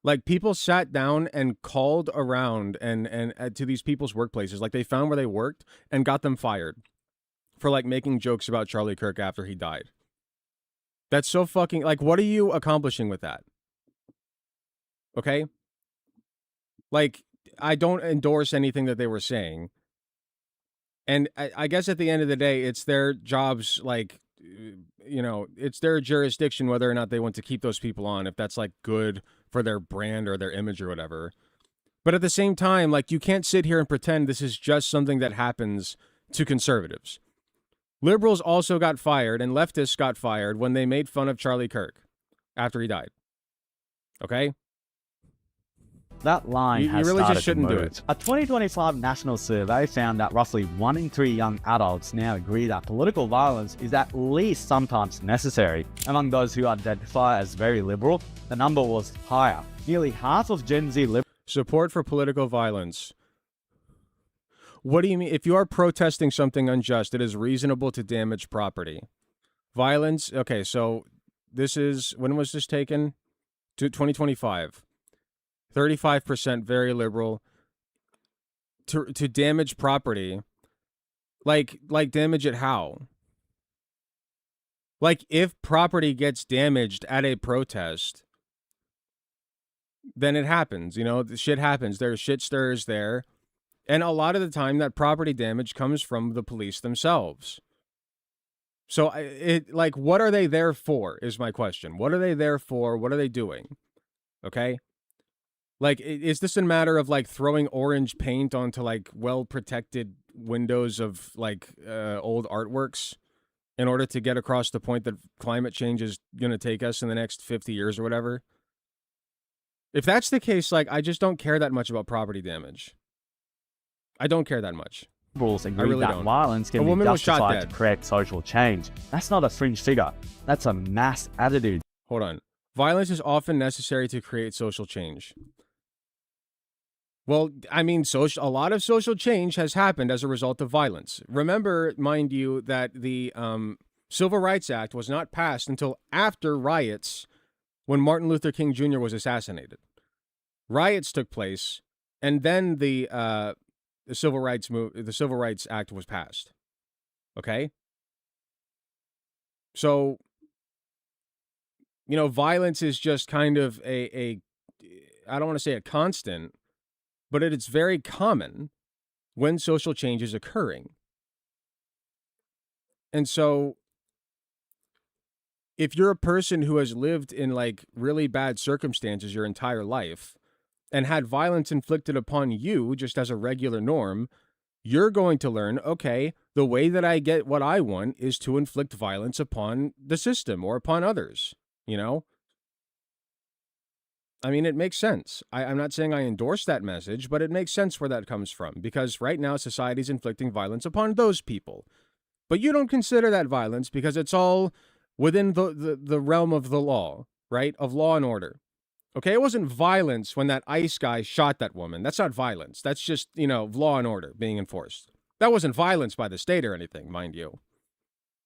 Like, people sat down and called around and to these people's workplaces. Like, they found where they worked and got them fired for like making jokes about Charlie Kirk after he died. That's so fucking, like, what are you accomplishing with that? Okay? Like, I don't endorse anything that they were saying. And I guess at the end of the day, it's their jobs, like, you know, it's their jurisdiction whether or not they want to keep those people on, if that's, like, good for their brand or their image or whatever. But at the same time, like, you can't sit here and pretend this is just something that happens to conservatives. Liberals also got fired and leftists got fired when they made fun of Charlie Kirk after he died. Okay? That line has really started just shouldn't to do move. it. A 2025 national survey found that roughly 1 in 3 young adults now agree that political violence is at least sometimes necessary. Among those who identify as very liberal, the number was higher. Nearly half of Gen Z liberals Support for political violence. What do you mean? If you are protesting something unjust, it is reasonable to damage property. Violence, okay, so this is, when was this taken? To 2025. 35% very liberal. To damage property. Like damage it how? Like, if property gets damaged at a protest, then it happens, you know, the shit happens. There's shit stirs there. And a lot of the time that property damage comes from the police themselves. So like, what are they there for is my question. What are they there for? What are they doing? Okay? Like, is this a matter of, like, throwing orange paint onto, like, well-protected windows of, like, old artworks in order to get across the point that climate change is going to take us in the next 50 years or whatever? If that's the case, like, I just don't care that much about property damage. I don't care that much. agree really that don't. violence A can be woman was shot justified dead. to create social change. That's not a fringe figure. That's a mass attitude. Hold on. Violence is often necessary to create social change. Well, I mean, a lot of social change has happened as a result of violence. Remember, mind you, that the Civil Rights Act was not passed until after riots when Martin Luther King Jr. was assassinated. Riots took place, and then the Civil Rights Act was passed. Okay? So, you know, violence is just kind of I don't want to say a constant, but it's very common when social change is occurring. And so, if you're a person who has lived in, like, really bad circumstances your entire life and had violence inflicted upon you just as a regular norm, you're going to learn, okay, the way that I get what I want is to inflict violence upon the system or upon others, you know? I mean, it makes sense. I'm not saying I endorse that message, but it makes sense where that comes from, because right now society's inflicting violence upon those people. But you don't consider that violence because it's all within the realm of the law, right? Of law and order. Okay, it wasn't violence when that ICE guy shot that woman. That's not violence. That's just, you know, law and order being enforced. That wasn't violence by the state or anything, mind you.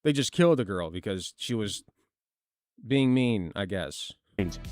They just killed a girl because she was being mean, I guess.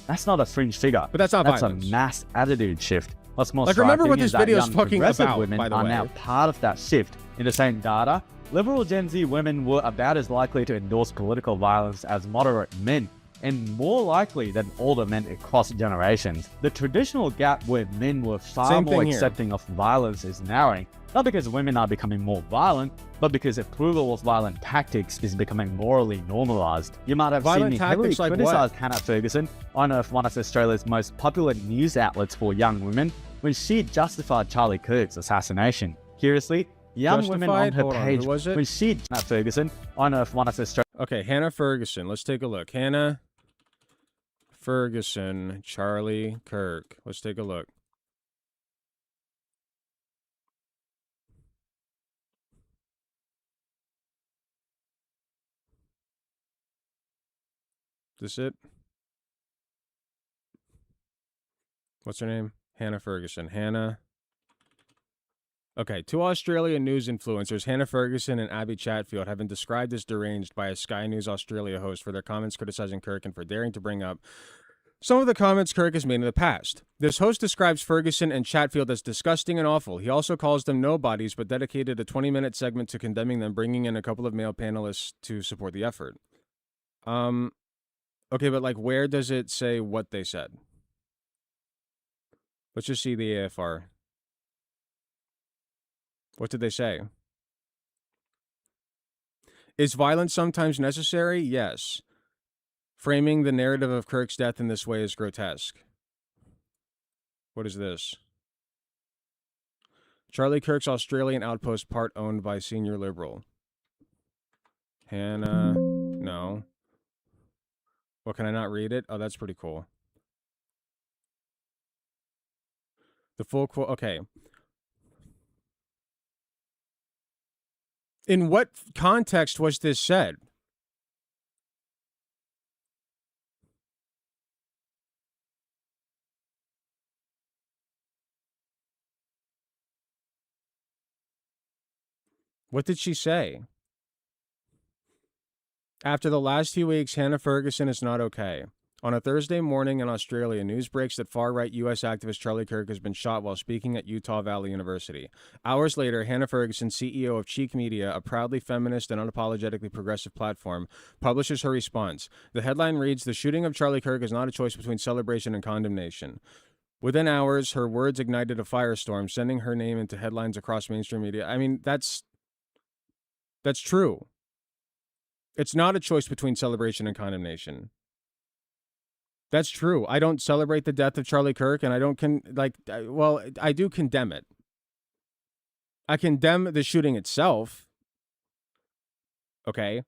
That's not a fringe figure. But that's not violence. a mass attitude shift. What's more Like, remember striking what is this that video is young fucking progressive about, women by the are way. now part of that shift. In the same data, liberal Gen Z women were about as likely to endorse political violence as moderate men, and more likely than older men across generations. The traditional gap where men were far Same more thing here. accepting of violence is narrowing, not because women are becoming more violent, but because approval of violent tactics is becoming morally normalized. You might have Violent seen me heavily tactics like what? criticize Hannah Ferguson, one of Australia's most popular news outlets for young women, when she justified Charlie Kirk's assassination. Curiously, young women on Justified? her Hold on, page who was it? when she Hannah Ferguson, one of Australia's Okay, Hannah Ferguson. Let's take a look. Hannah Ferguson, Charlie Kirk. Let's take a look. this it? What's her name? Hannah Ferguson. Hannah. Okay, two Australian news influencers, Hannah Ferguson and Abby Chatfield, have been described as deranged by a Sky News Australia host for their comments criticizing Kirk and for daring to bring up some of the comments Kirk has made in the past. This host describes Ferguson and Chatfield as disgusting and awful. He also calls them nobodies, but dedicated a 20-minute segment to condemning them, bringing in a couple of male panelists to support the effort. Okay, but like, where does it say what they said? Let's just see the AFR. What did they say? Is violence sometimes necessary? Yes. Framing the narrative of Kirk's death in this way is grotesque. What is this? Charlie Kirk's Australian outpost, part owned by senior Liberal. Hannah. No. Well, can I not read it? Oh, that's pretty cool. The full quote. Okay. In what context was this said? What did she say? After the last few weeks, Hannah Ferguson is not okay. On a Thursday morning in Australia, news breaks that far-right U.S. activist Charlie Kirk has been shot while speaking at Utah Valley University. Hours later, Hannah Ferguson, CEO of Cheek Media, a proudly feminist and unapologetically progressive platform, publishes her response. The headline reads, "The shooting of Charlie Kirk is not a choice between celebration and condemnation." Within hours, her words ignited a firestorm, sending her name into headlines across mainstream media. I mean, that's true. It's not a choice between celebration and condemnation. That's true. I don't celebrate the death of Charlie Kirk, and I don't I do condemn it. I condemn the shooting itself. Okay?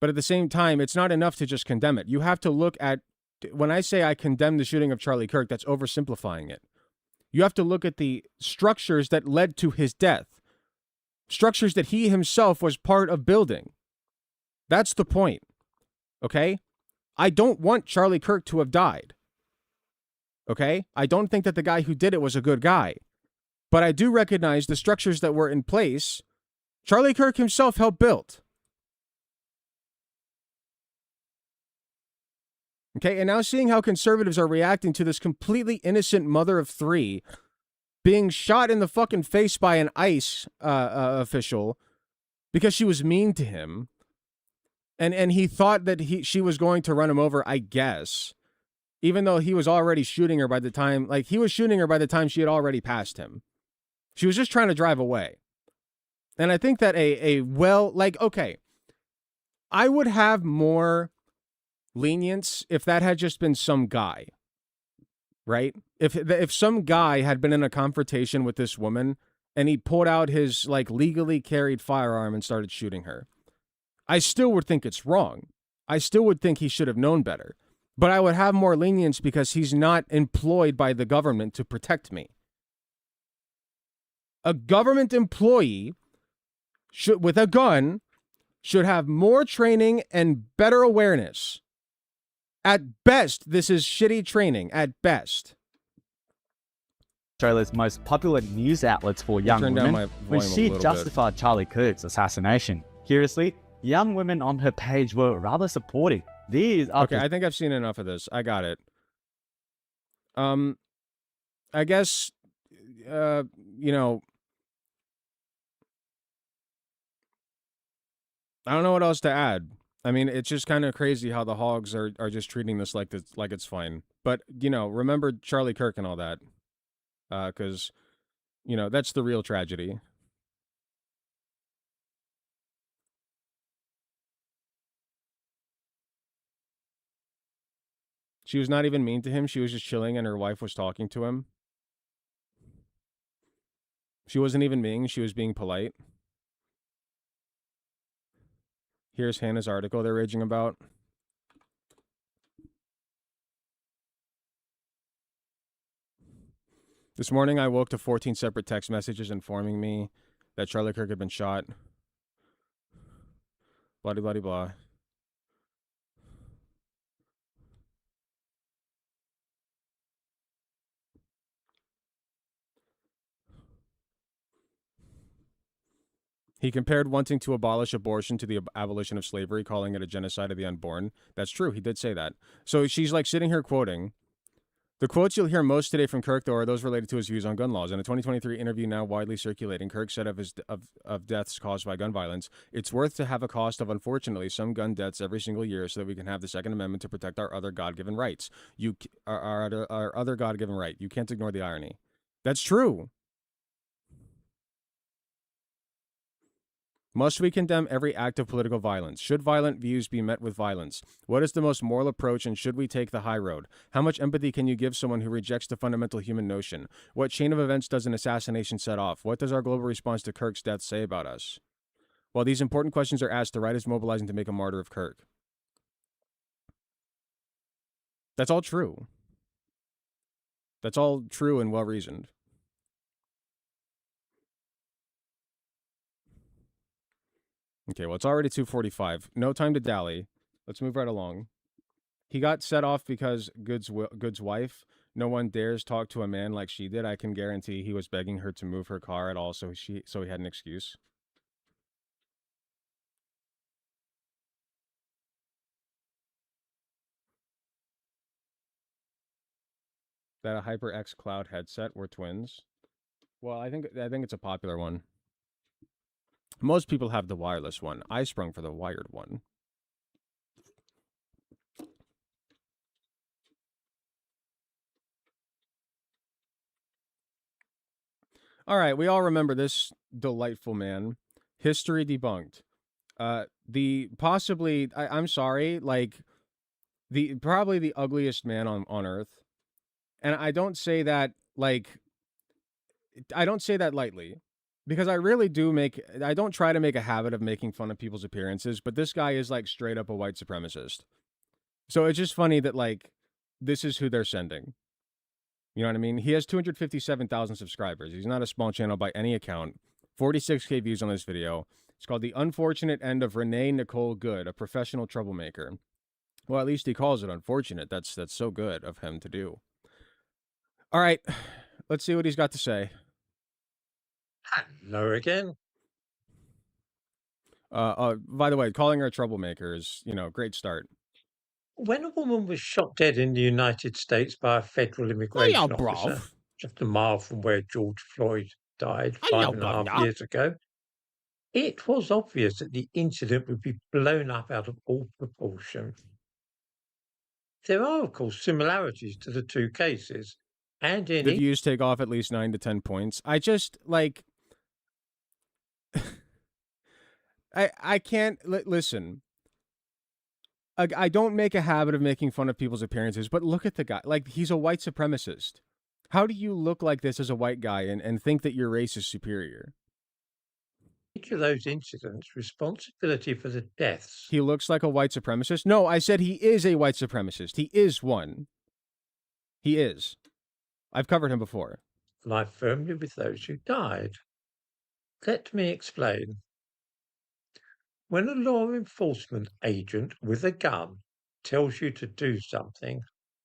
But at the same time, it's not enough to just condemn it. You have to look at, when I say I condemn the shooting of Charlie Kirk, that's oversimplifying it. You have to look at the structures that led to his death. Structures that he himself was part of building. That's the point. Okay? I don't want Charlie Kirk to have died. Okay? I don't think that the guy who did it was a good guy. But I do recognize the structures that were in place, Charlie Kirk himself helped build. Okay? And now seeing how conservatives are reacting to this completely innocent mother of three being shot in the fucking face by an ICE official because she was mean to him. And he thought that she was going to run him over, I guess. Even though he was already shooting her by the time, he was shooting her by the time she had already passed him. She was just trying to drive away. And I think that okay, I would have more lenience if that had just been some guy. Right? If some guy had been in a confrontation with this woman and he pulled out his legally carried firearm and started shooting her, I still would think it's wrong. I still would think he should have known better. But I would have more lenience because he's not employed by the government to protect me. A government employee with a gun should have more training and better awareness. At best, this is shitty training. At best. Australia's most popular news outlets for young women when she justified Charlie Kirk's assassination. Curiously, young women on her page were rather supportive. Okay, I think I've seen enough of this. I got it. I guess, I don't know what else to add. I mean, it's just kind of crazy how the hogs are just treating this like it's fine. But, remember Charlie Kirk and all that. Because, that's the real tragedy. She was not even mean to him. She was just chilling and her wife was talking to him. She wasn't even mean. She was being polite. Here's Hannah's article they're raging about. This morning, I woke to 14 separate text messages informing me that Charlie Kirk had been shot. Blah, blah, blah, blah. He compared wanting to abolish abortion to the abolition of slavery, calling it a genocide of the unborn. That's true. He did say that. So she's like sitting here quoting. The quotes you'll hear most today from Kirk, though, are those related to his views on gun laws. In a 2023 interview now widely circulating, Kirk said of deaths caused by gun violence, "It's worth to have a cost of, unfortunately, some gun deaths every single year so that we can have the Second Amendment to protect our other God-given rights. Our other God-given right. You can't ignore the irony." That's true. Must we condemn every act of political violence? Should violent views be met with violence? What is the most moral approach, and should we take the high road? How much empathy can you give someone who rejects the fundamental human notion? What chain of events does an assassination set off? What does our global response to Kirk's death say about us? While these important questions are asked, the right is mobilizing to make a martyr of Kirk. That's all true. That's all true and well-reasoned. Okay, well, it's already 2:45. No time to dally. Let's move right along. He got set off because Good's wife. No one dares talk to a man like she did. I can guarantee he was begging her to move her car at all, so he had an excuse. That a HyperX Cloud headset were twins. Well, I think it's a popular one. Most people have the wireless one. I sprung for the wired one. All right, we all remember this delightful man. History debunked. I'm sorry, like probably the ugliest man on earth. And I don't say that lightly. Because I really I don't try to make a habit of making fun of people's appearances, but this guy is like straight up a white supremacist. So it's just funny that like this is who they're sending. You know what I mean? He has 257,000 subscribers. He's not a small channel by any account. 46K views on this video. It's called The Unfortunate End of Renee Nicole Good, a Professional Troublemaker. Well, at least he calls it unfortunate. That's so good of him to do. All right, let's see what he's got to say. Hello again. By the way, calling her a troublemaker is, great start. When a woman was shot dead in the United States by a federal immigration officer, just a mile from where George Floyd died 5.5 years ago, it was obvious that the incident would be blown up out of all proportion. There are, of course, similarities to the two cases, and in the views take off at least 9 to 10 points. I just like I can't listen. I don't make a habit of making fun of people's appearances, but look at the guy. Like, he's a white supremacist. How do you look like this as a white guy and think that your race is superior? each of those incidents, responsibility for the deaths. He looks like a white supremacist? No, I said he is a white supremacist. He is one. He is. I've covered him before. Lie firmly with those who died. Let me explain. When a law enforcement agent with a gun tells you to do something,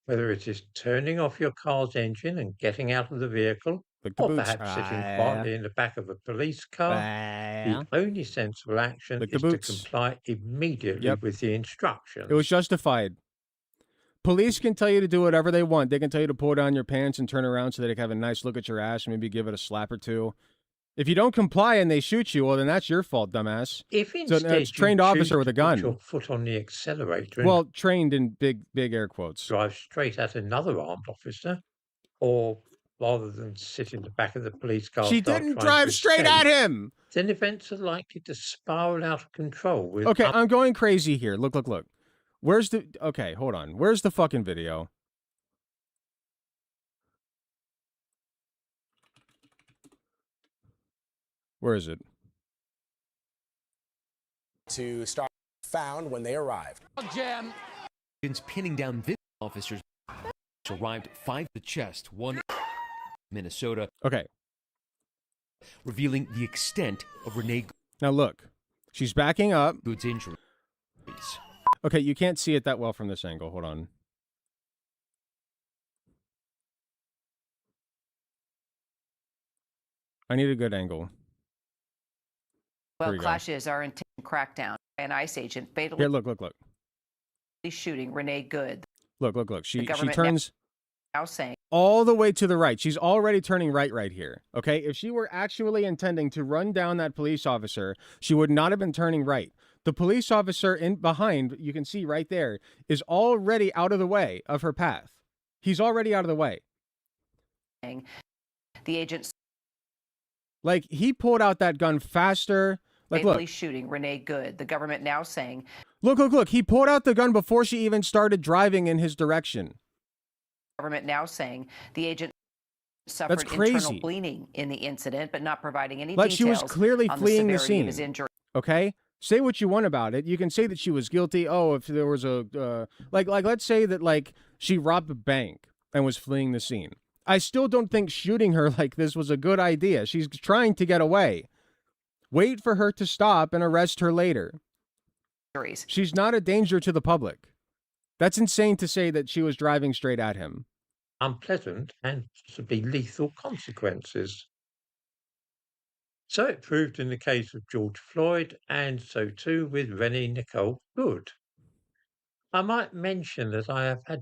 whether it is turning off your car's engine and getting out of the vehicle, or perhaps sitting quietly in the back of a police car, the only sensible action is to comply immediately with the instructions. It was justified. Police can tell you to do whatever they want. They can tell you to pull down your pants and turn around so that they can have a nice look at your ass, maybe give it a slap or two. If you don't comply and they shoot you, well, then that's your fault, dumbass. If instead it's a trained officer with a gun. Put your foot on the accelerator. Well, trained in big air quotes. Drive straight at another armed officer, or rather than sit in the back of the police car. She didn't drive straight at him. Then events are likely to spiral out of control. Okay, I'm going crazy here. Look. Okay, hold on. Where's the fucking video? Where is it? To start found when they arrived. Jam. Pinning down this officers arrived 5 the chest, 1 Minnesota. Okay. Revealing the extent of Renee. Now look, she's backing up. Good's injuries. Okay, you can't see it that well from this angle. Hold on. I need a good angle. Here Well, we go. clashes are in crackdown by an ICE agent fatally Here, look. shooting Renee Good. Look. She government turns Now saying all the way to the right. She's already turning right here. Okay? If she were actually intending to run down that police officer, she would not have been turning right. The police officer in behind, you can see right there, is already out of the way of her path. He's already out of the way. the agent Like, he pulled out that gun faster. Like, fatally look. shooting Renee Good. The government now saying Look. He pulled out the gun before she even started driving in his direction. The agent suffered That's crazy. internal bleeding in the incident, but not providing any Like, details she was clearly on fleeing the the severity of scene. his injury. Okay? Say what you want about it. You can say that she was guilty. Oh, if there was a like let's say that like she robbed a bank and was fleeing the scene. I still don't think shooting her like this was a good idea. She's trying to get away. Wait for her to stop and arrest her later. She's not a danger to the public. That's insane to say that she was driving straight at him. Unpleasant and possibly lethal consequences. So it proved in the case of George Floyd, and so too with Rennie Nicole Good. I might mention that I have had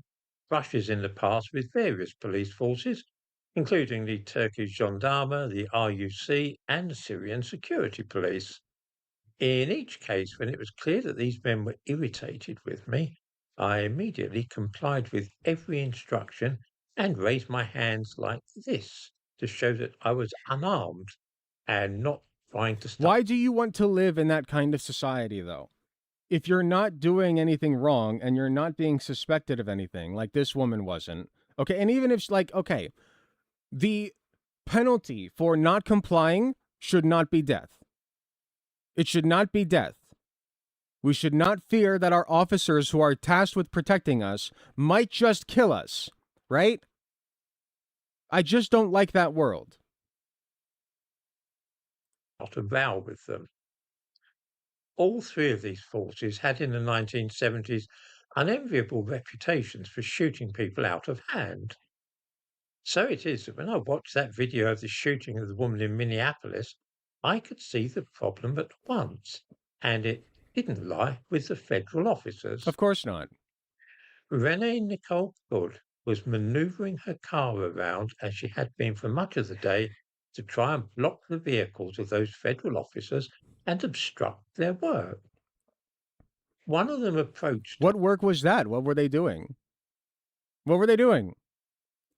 brushes in the past with various police forces, including the Turkish Gendarme, the RUC, and the Syrian Security Police. In each case, when it was clear that these men were irritated with me, I immediately complied with every instruction and raised my hands like this to show that I was unarmed and not trying to stop. Why do you want to live in that kind of society, though? If you're not doing anything wrong and you're not being suspected of anything, like this woman wasn't, okay, and even if, like, okay, the penalty for not complying should not be death. It should not be death. We should not fear that our officers who are tasked with protecting us might just kill us, right? I just don't like that world. Not a row with them. All three of these forces had in the 1970s unenviable reputations for shooting people out of hand. So it is that when I watched that video of the shooting of the woman in Minneapolis, I could see the problem at once, and it didn't lie with the federal officers. Of course not. Renee Nicole Good was maneuvering her car around, as she had been for much of the day, to try and block the vehicles of those federal officers and obstruct their work. One of them approached her. What work was that? What were they doing? What were they doing?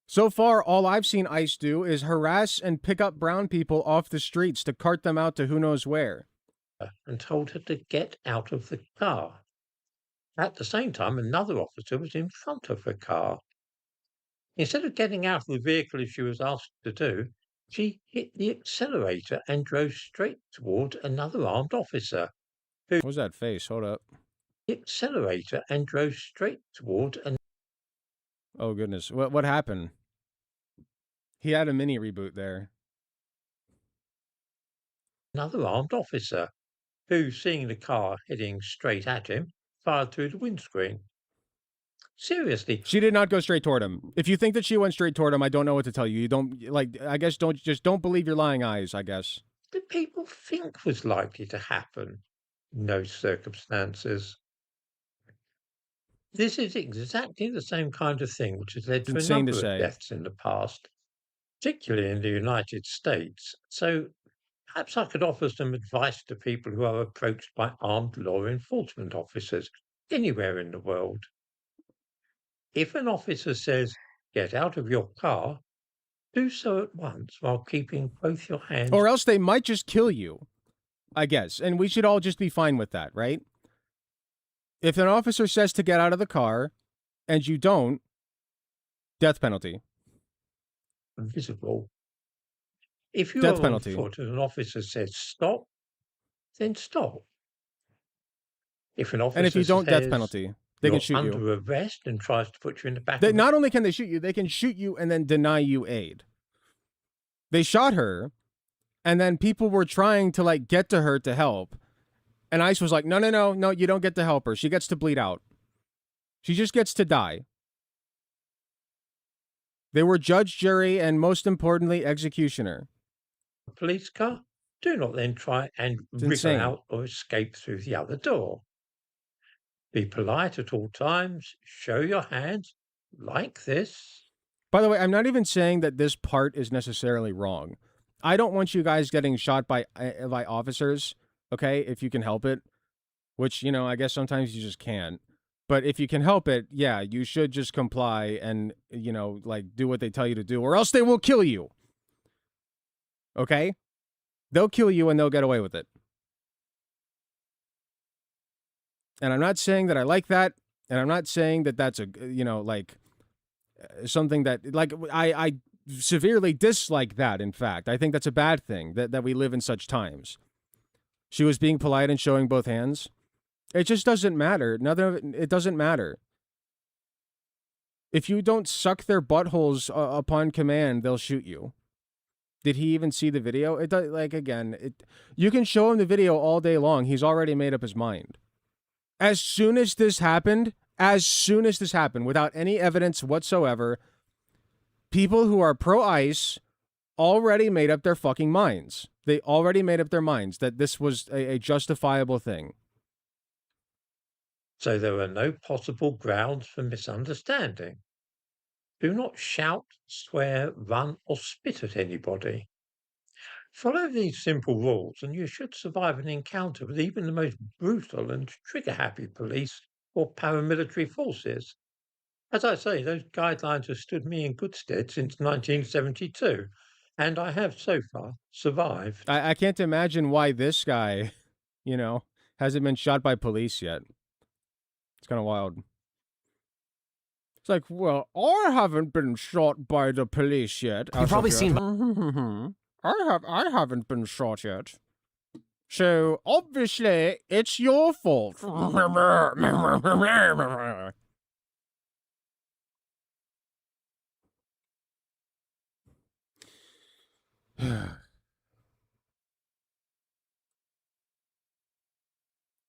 So far, all I've seen ICE do is harass and pick up brown people off the streets to cart them out to who knows where. And told her to get out of the car. At the same time, another officer was in front of her car. Instead of getting out of the vehicle as she was asked to do, she hit the accelerator and drove straight toward another armed officer. What was that face? Hold up. The accelerator and drove straight toward Oh, goodness. What happened? He had a mini reboot there. another armed officer, who, seeing the car heading straight at him, fired through the windscreen. Seriously. She did not go straight toward him. If you think that she went straight toward him, I don't know what to tell you. You don't, like, I guess don't believe your lying eyes, I guess. Did people think was likely to happen? No circumstances. This is exactly the same kind of thing which has led to a Insane number to of say. deaths in the past, particularly in the United States. So perhaps I could offer some advice to people who are approached by armed law enforcement officers anywhere in the world. If an officer says, "Get out of your car," do so at once while keeping both your hands. Or else they might just kill you, I guess. And we should all just be fine with that, right? If an officer says to get out of the car and you don't, death penalty. Visible. If you Death are penalty. on foot and an officer says stop, then stop. If an officer And if you don't, says death penalty. They can shoot you. under arrest and tries to put you in the back. Not only can they shoot you, they can shoot you and then deny you aid. They shot her, and then people were trying to like get to her to help. And ICE was like, no, you don't get to help her. She gets to bleed out. She just gets to die. They were judge, jury, and most importantly, executioner. A police car, Do not then try and wriggle insane. out or escape through the other door. Be polite at all times. Show your hands like this. By the way, I'm not even saying that this part is necessarily wrong. I don't want you guys getting shot by officers, okay, if you can help it, which, you know, I guess sometimes you just can't. But if you can help it, yeah, you should just comply and, you know, like, do what they tell you to do, or else they will kill you. Okay? They'll kill you and they'll get away with it. And I'm not saying that I like that, and I'm not saying that that's a, you know, like, something that, like, I severely dislike that, in fact. I think that's a bad thing, that we live in such times. She was being polite and showing both hands. It just doesn't matter. It doesn't matter. If you don't suck their buttholes upon command, they'll shoot you. Did he even see the video? It does, like, again, you can show him the video all day long. He's already made up his mind. As soon as this happened, without any evidence whatsoever, people who are pro-ICE already made up their fucking minds. They already made up their minds that this was a justifiable thing. So there are no possible grounds for misunderstanding. Do not shout, swear, run, or spit at anybody. Follow these simple rules, and you should survive an encounter with even the most brutal and trigger-happy police or paramilitary forces. As I say, those guidelines have stood me in good stead since 1972, and I have so far survived. I can't imagine why this guy, you know, hasn't been shot by police yet. It's kind of wild. It's like, well, I haven't been shot by the police yet. You've probably seen. I haven't been shot yet. So obviously it's your fault.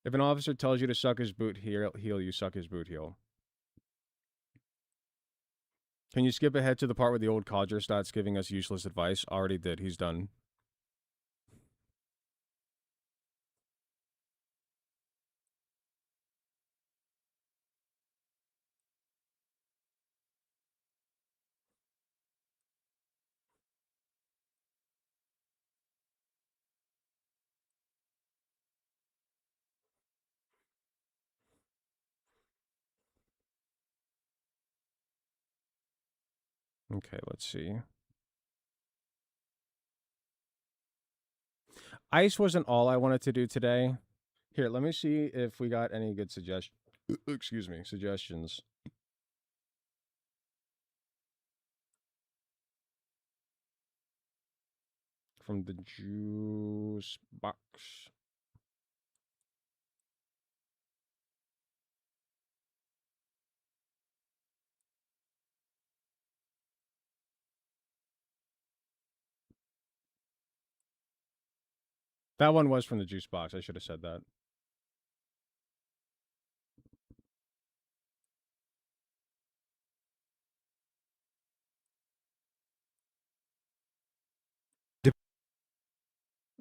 If an officer tells you to suck his boot heel, you suck his boot heel. Can you skip ahead to the part where the old codger starts giving us useless advice? Already did. He's done. Okay, let's see. Ice wasn't all I wanted to do today. Here, let me see if we got any good suggestions. Excuse me, suggestions. From the juice box. That one was from the juice box. I should have said that.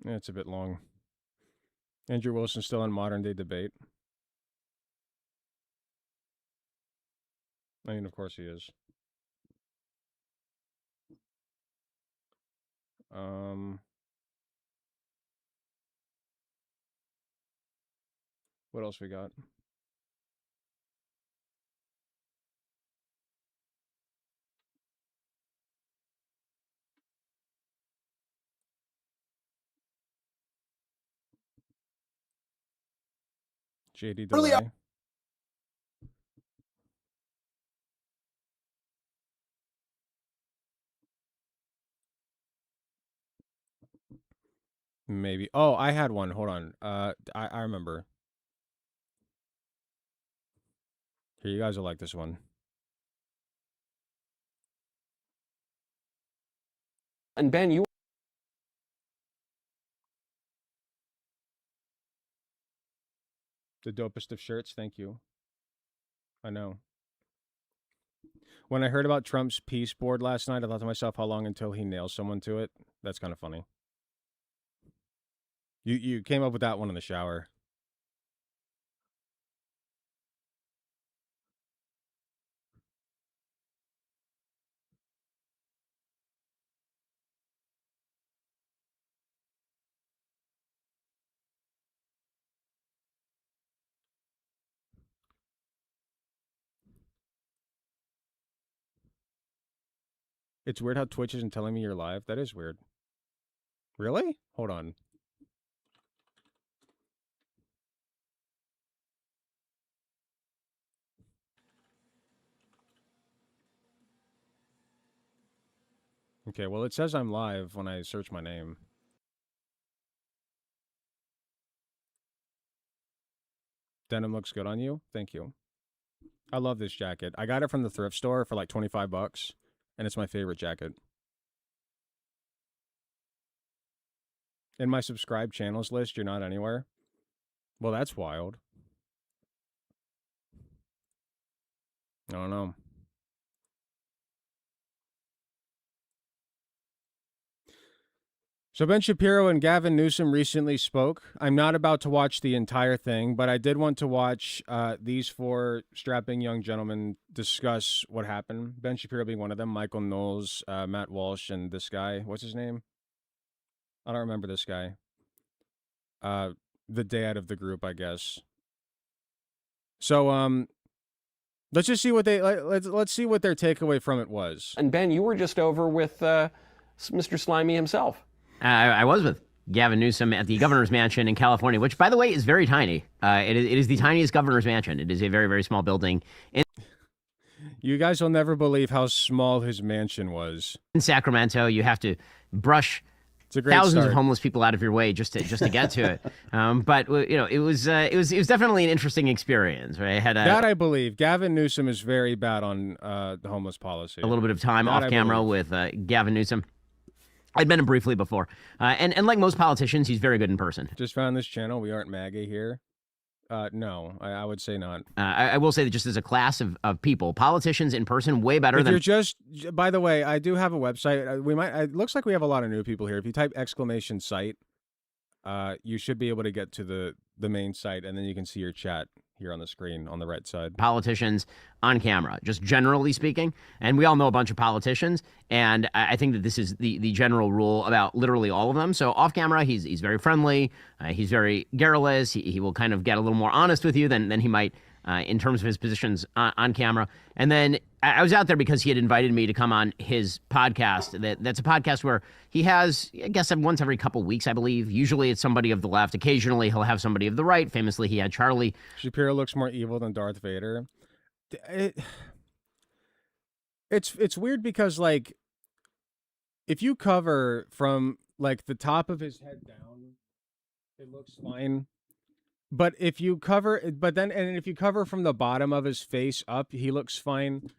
Yeah, it's a bit long. Andrew Wilson still in modern day debate. I mean, of course he is. What else we got? JD Really Delay. Maybe. Oh, I had one. Hold on. I remember. Here, you guys will like this one. And Ben, you. The dopest of shirts. Thank you. I know. When I heard about Trump's peace board last night, I thought to myself, how long until he nails someone to it? That's kind of funny. You came up with that one in the shower. It's weird how Twitch isn't telling me you're live. That is weird. Really? Hold on. Okay, well, it says I'm live when I search my name. Denim looks good on you. Thank you. I love this jacket. I got it from the thrift store for like 25 bucks, and it's my favorite jacket. In my subscribed channels list, you're not anywhere? Well, that's wild. I don't know. So Ben Shapiro and Gavin Newsom recently spoke. I'm not about to watch the entire thing, but I did want to watch these four strapping young gentlemen discuss what happened. Ben Shapiro being one of them, Michael Knowles, Matt Walsh, and this guy. What's his name? I don't remember this guy. The dad of the group, I guess. So let's just see what they let's see what their takeaway from it was. And Ben, you were just over with Mr. Slimy himself. I was with Gavin Newsom at the governor's mansion in California, which, by the way, is very tiny. It is the tiniest governor's mansion. It is a very, very small building. You guys will never believe how small his mansion was. In Sacramento, you have to brush thousands of homeless people out of your way just to get to it. But you know, it was definitely an interesting experience. Right? That I believe. Gavin Newsom is very bad on the homeless policy. A little bit of time off camera with Gavin Newsom. I'd met him briefly before. And like most politicians, he's very good in person. Just found this channel. We aren't MAGA here. No, I would say not. I will say that just as a class of people, politicians in person, way better than... You're just... By the way, I do have a website. We might... It looks like we have a lot of new people here. If you type !site, you should be able to get to the main site, and then you can see your chat here on the screen on the right side. Politicians on camera, just generally speaking. And we all know a bunch of politicians, and I think that this is the general rule about literally all of them. So off camera, he's very friendly. He's very garrulous. He will kind of get a little more honest with you than he might in terms of his positions on camera. And then I was out there because he had invited me to come on his podcast. That's a podcast where he has, I guess, once every couple weeks, I believe. Usually it's somebody of the left. Occasionally he'll have somebody of the right. Famously, he had Charlie. Shapiro looks more evil than Darth Vader. It's weird because, like, if you cover from, like, the top of his head down, it looks fine. But if you cover, if you cover from the bottom of his face up, he looks fine.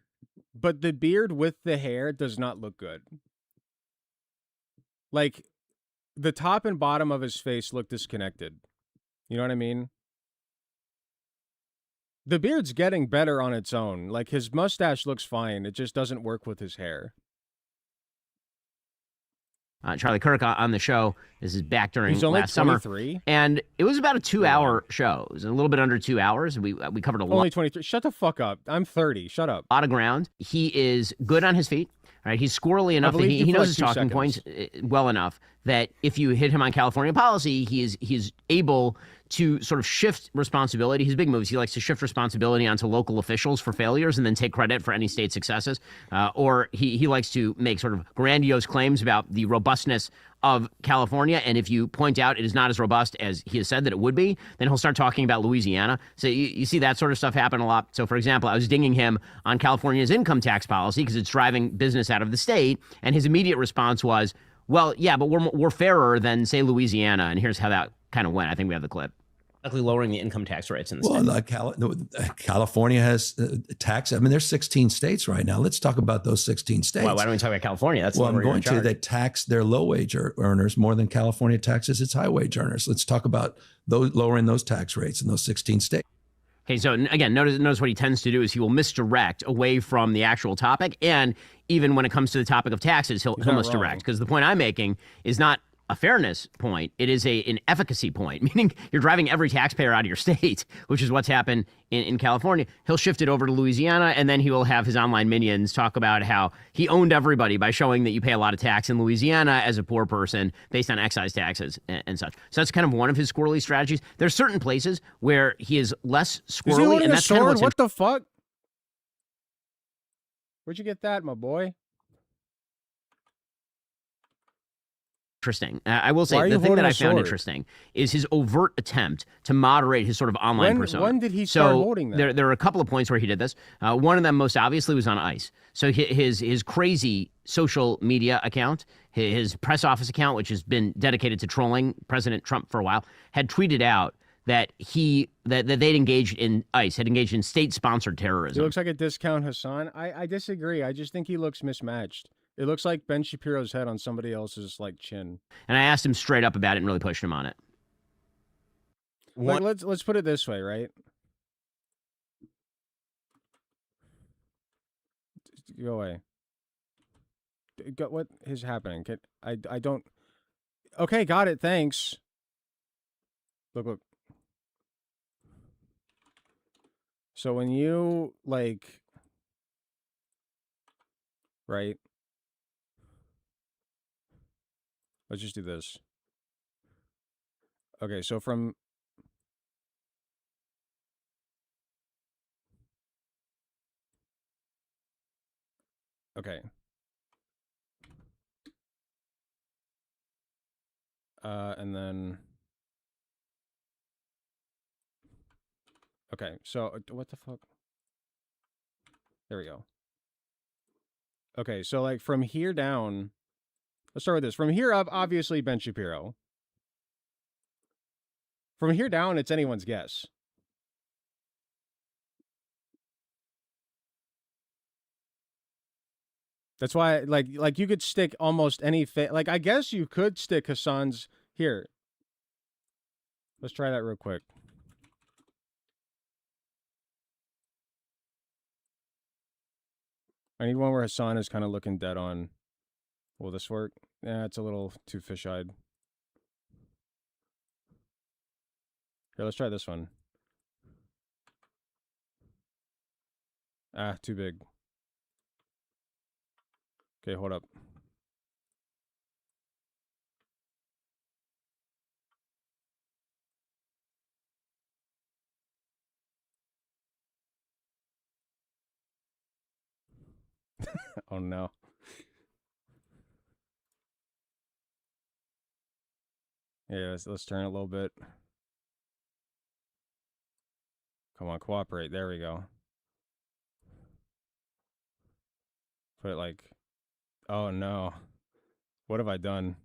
But the beard with the hair does not look good. Like, the top and bottom of his face look disconnected. You know what I mean? The beard's getting better on its own. Like, his mustache looks fine. It just doesn't work with his hair. Charlie Kirk on the show. This is back during He's only last 23? summer. And it was about a 2-hour show. It was a little bit under 2 hours. We covered a lot. Only 23. Shut the fuck up. I'm 30. Shut up. A lot of ground. He is good on his feet. Right? He's squirrely enough that he knows his talking points well enough that if you hit him on California policy, he's able to sort of shift responsibility. His big moves, he likes to shift responsibility onto local officials for failures and then take credit for any state successes. Or he likes to make sort of grandiose claims about the robustness of California. And if you point out it is not as robust as he has said that it would be, then he'll start talking about Louisiana. So you see that sort of stuff happen a lot. So, for example, I was dinging him on California's income tax policy because it's driving business out of the state. And his immediate response was, well, yeah, but we're fairer than, say, Louisiana. And here's how that kind of went. I think we have the clip. Lowering the income tax rates in the state. California has tax. I mean, there's 16 states right now. Let's talk about those 16 states. Well, why don't we talk about California? That's I'm going to. They tax their low wage earners more than California taxes its high wage earners. Let's talk about those lowering those tax rates in those 16 states. Okay, so again, notice what he tends to do is he will misdirect away from the actual topic, and even when it comes to the topic of taxes, he'll misdirect. Because the point I'm making is not a fairness point. It is an efficacy point, meaning you're driving every taxpayer out of your state, which is what's happened in California. He'll shift it over to Louisiana, and then he will have his online minions talk about how he owned everybody by showing that you pay a lot of tax in Louisiana as a poor person based on excise taxes and such. So that's kind of one of his squirrely strategies. There's certain places where he is less squirrely, is he holding and a that's sword? kind of what's What the fuck? Where'd you get that, my boy? interesting. I will say the thing that I found interesting is his overt attempt to moderate his sort of online persona. When did he start holding that? There are a couple of points where he did this. One of them most obviously was on ICE. So his crazy social media account, his press office account, which has been dedicated to trolling President Trump for a while, had tweeted out that that they'd engaged in ICE, had engaged in state-sponsored terrorism. He looks like a discount Hassan. I disagree. I just think he looks mismatched. It looks like Ben Shapiro's head on somebody else's like chin. And I asked him straight up about it and really pushed him on it. Like, let's put it this way, right? Go away. What is happening? I don't. Okay, got it. Thanks. Look. So when you like, right? Let's just do this. Okay, so from okay. And then okay, so what the fuck? There we go. Okay, so like from here down, let's start with this. From here up, obviously Ben Shapiro. From here down, it's anyone's guess. That's why, like you could stick almost any like I guess you could stick Hassan's here. Let's try that real quick. I need one where Hassan is kind of looking dead on. Will this work? Yeah, it's a little too fish-eyed. Here, let's try this one. Ah, too big. Okay, hold up. Oh no. Yeah, let's turn it a little bit. Come on, cooperate. There we go. Put it like, oh no. What have I done?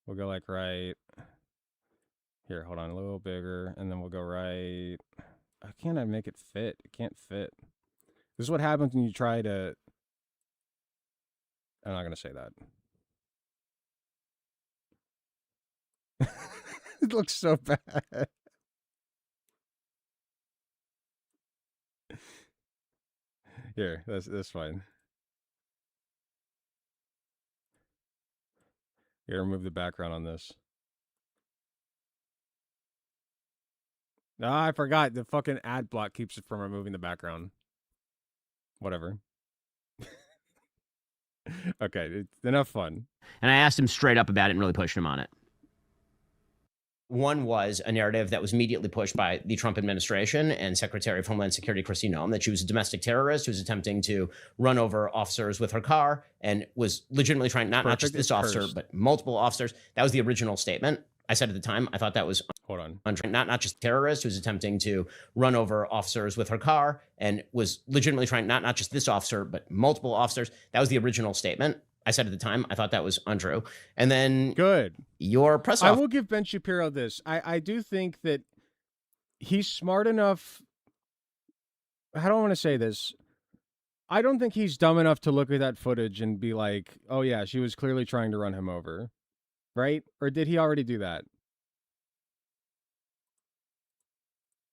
We'll go like right here. Hold on, a little bigger, and then we'll go right. How can I make it fit? It can't fit. This is what happens when you try to. I'm not gonna say that. It looks so bad. Here, that's fine. Here, remove the background on this. Ah, I forgot. The fucking ad block keeps it from removing the background. Whatever. Okay, it's enough fun. And I asked him straight up about it and really pushed him on it. One was a narrative that was immediately pushed by the Trump administration and Secretary of Homeland Security Kristi Noem that she was a domestic terrorist who was attempting to run over officers with her car and was legitimately trying, not just this officer, but multiple officers. That was the original statement. I said at the time, I thought that was not just terrorist who was attempting to run over officers with her car and was legitimately trying, not just this officer, but multiple officers. That was the original statement. I said at the time, I thought that was untrue. And then your press I will give Ben Shapiro this. I do think that he's smart enough. How do I want to say this? I don't think he's dumb enough to look at that footage and be like, oh yeah, she was clearly trying to run him over. Right? Or did he already do that?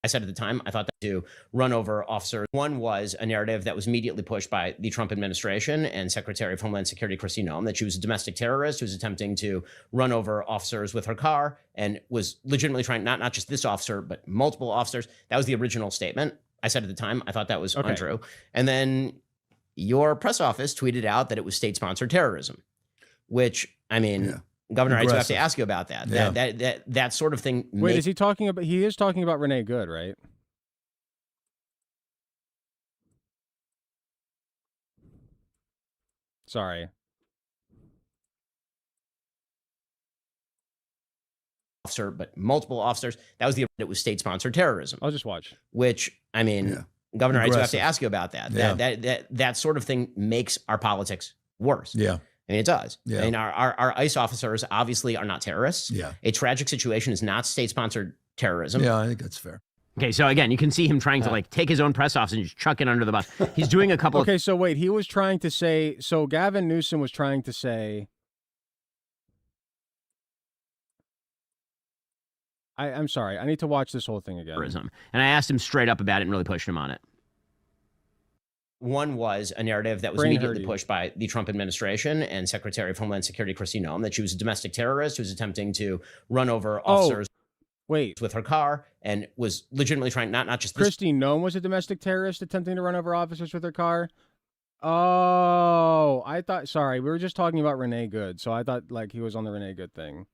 I said at the time, I thought that to run over officers. One was a narrative that was immediately pushed by the Trump administration and Secretary of Homeland Security Kristi Noem that she was a domestic terrorist who was attempting to run over officers with her car and was legitimately trying, not just this officer, but multiple officers. That was the original statement. I said at the time, I thought that was untrue. And then your press office tweeted out that it was state-sponsored terrorism, which, I mean, Governor, I do have to ask you about that. Yeah. That sort of thing. Wait, is he talking about? He is talking about Renee Good, right? Sorry. Officer, but multiple officers. That was it was state-sponsored terrorism. I'll just watch. Which, I mean, Governor, I do have to ask you about that. Yeah. That sort of thing makes our politics worse. Yeah. I mean, it does. Yeah. I mean, our ICE officers obviously are not terrorists. Yeah. A tragic situation is not state-sponsored terrorism. Yeah, I think that's fair. Okay, so again, you can see him trying to like take his own press office and just chuck it under the bus. He's doing a couple Okay, so wait, he was trying to say, so Gavin Newsom was trying to say, I'm sorry, I need to watch this whole thing again. And I asked him straight up about it and really pushed him on it. One was a narrative that was immediately pushed by the Trump administration and Secretary of Homeland Security Kristi Noem that she was a domestic terrorist who was attempting to run over officers with her car and was legitimately trying, not just this. Kristi Noem was a domestic terrorist attempting to run over officers with her car? Oh, I thought, sorry, we were just talking about Renee Good, so I thought like he was on the Renee Good thing.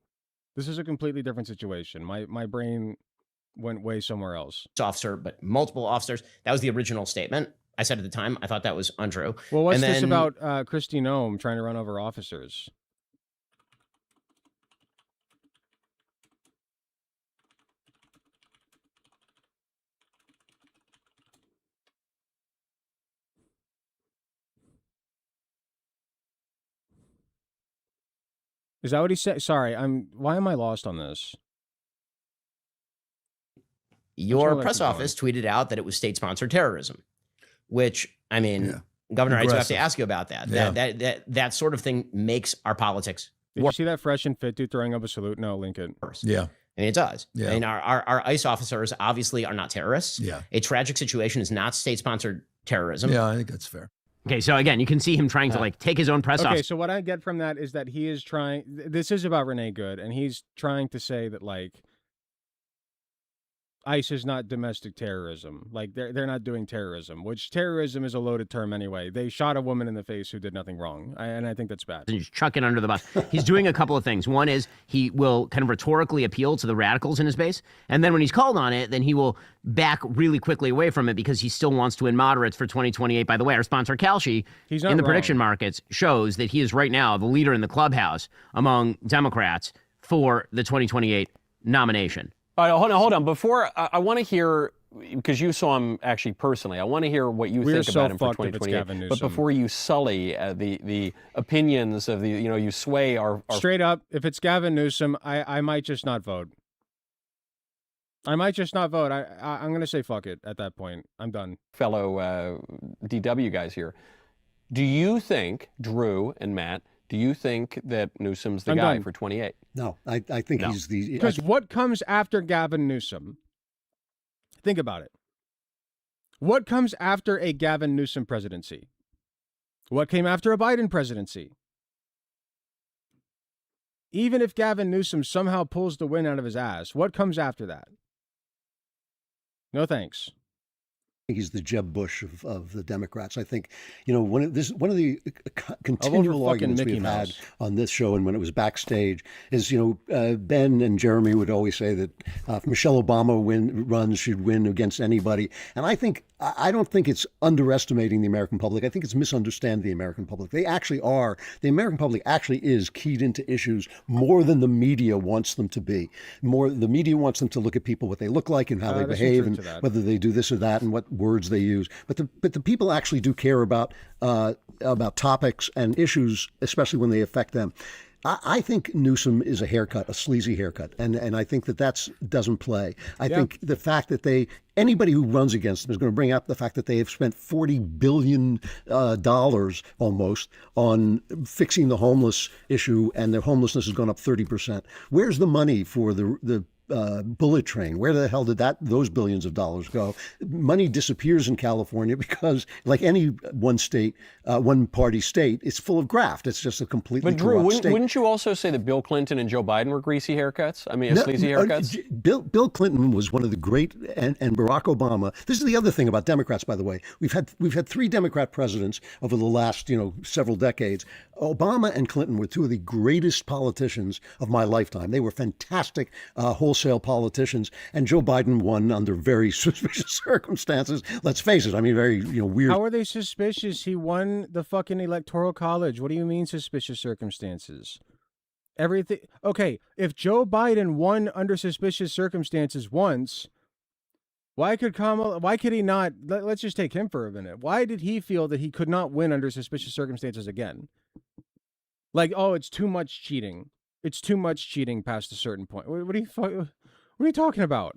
This is a completely different situation. My brain went way somewhere else. Officer, but multiple officers. That was the original statement. I said at the time, I thought that was untrue. Well, what's this about Kristi Noem trying to run over officers? Is that what he said? Sorry, why am I lost on this? Your press office tweeted out that it was state-sponsored terrorism, which, I mean, Governor, I do have to ask you about that. That sort of thing makes our politics worse. Did you see that fresh and fit dude throwing up a salute? No, Lincoln. Yeah. I mean, it does. Yeah. I mean, our ICE officers obviously are not terrorists. Yeah. A tragic situation is not state-sponsored terrorism. Yeah, I think that's fair. Okay, so again, you can see him trying to like take his own press office. Okay, so what I get from that is that he is trying, this is about Renee Good, and he's trying to say that like ICE is not domestic terrorism. Like they're not doing terrorism, which terrorism is a loaded term anyway. They shot a woman in the face who did nothing wrong, and I think that's bad. And just chuck it under the bus. He's doing a couple of things. One is he will kind of rhetorically appeal to the radicals in his base, and then when he's called on it, then he will back really quickly away from it because he still wants to win moderates for 2028. By the way, our sponsor Kalshi in the prediction markets shows that he is right now the leader in the clubhouse among Democrats for the 2028 nomination. All right, hold on. Before, I want to hear, because you saw him actually personally, I want to hear what you think about him for 2028. But before you sully the opinions of the, you sway our... Straight up, if it's Gavin Newsom, I might just not vote. I might just not vote. I'm going to say fuck it at that point. I'm done. Fellow DW guys here. Do you think, Drew and Matt, do you think that Newsom's the guy for 28? No, I think he's the... Because what comes after Gavin Newsom? Think about it. What comes after a Gavin Newsom presidency? What came after a Biden presidency? Even if Gavin Newsom somehow pulls the wind out of his ass, what comes after that? No thanks. He's the Jeb Bush of the Democrats. I think, one of the continual arguments we've had on this show and when it was backstage is, Ben and Jeremy would always say that if Michelle Obama runs, she'd win against anybody. And I don't think it's underestimating the American public. I think it's misunderstanding the American public. They actually are. The American public actually is keyed into issues more than the media wants them to be. The media wants them to look at people, what they look like and how they behave and whether they do this or that and what words they use. But the people actually do care about topics and issues, especially when they affect them. I think Newsom is a haircut, a sleazy haircut, and I think that doesn't play. I think the fact that anybody who runs against them is going to bring up the fact that they have spent $40 billion almost on fixing the homeless issue, and their homelessness has gone up 30%. Where's the money for the bullet train. Where the hell did those billions of dollars go? Money disappears in California because, like any one party state, it's full of graft. It's just a completely corrupt Drew, state. Wouldn't you also say that Bill Clinton and Joe Biden were greasy haircuts? I mean, sleazy haircuts? Bill Clinton was one of the great, and Barack Obama. This is the other thing about Democrats, by the way. We've had 3 Democrat presidents over the last, several decades. Obama and Clinton were 2 of the greatest politicians of my lifetime. They were fantastic wholesale politicians, and Joe Biden won under very suspicious circumstances. Let's face it. I mean, very weird. How are they suspicious? He won the fucking electoral college. What do you mean suspicious circumstances? Everything. Okay, if Joe Biden won under suspicious circumstances once, why could he not? Let's just take him for a minute. Why did he feel that he could not win under suspicious circumstances again? Like, oh, it's too much cheating. It's too much cheating past a certain point. What are you talking about?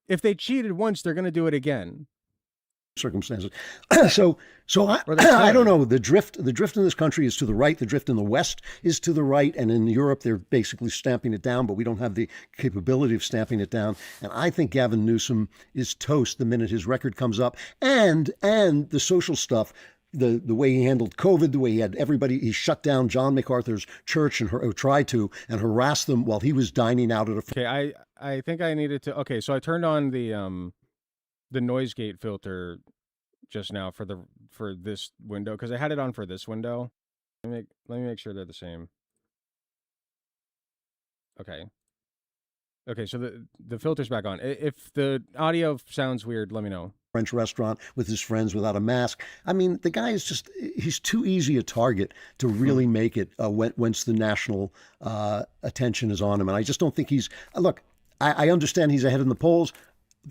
If they cheated once, they're going to do it again. Circumstances. So I don't know. The drift in this country is to the right. The drift in the West is to the right. And in Europe, they're basically stamping it down, but we don't have the capability of stamping it down. And I think Gavin Newsom is toast the minute his record comes up. And the social stuff, the way he handled COVID, the way he had everybody, he shut down John MacArthur's church or tried to, and harassed them while he was dining out at a... Okay, I think I needed to... Okay, so I turned on the noise gate filter just now for this window, because I had it on for this window. Let me make sure they're the same. Okay, so the filter's back on. If the audio sounds weird, let me know. French restaurant with his friends without a mask. I mean, the guy is he's too easy a target to really make it once the national attention is on him. And I just don't think he's... Look, I understand he's ahead in the polls.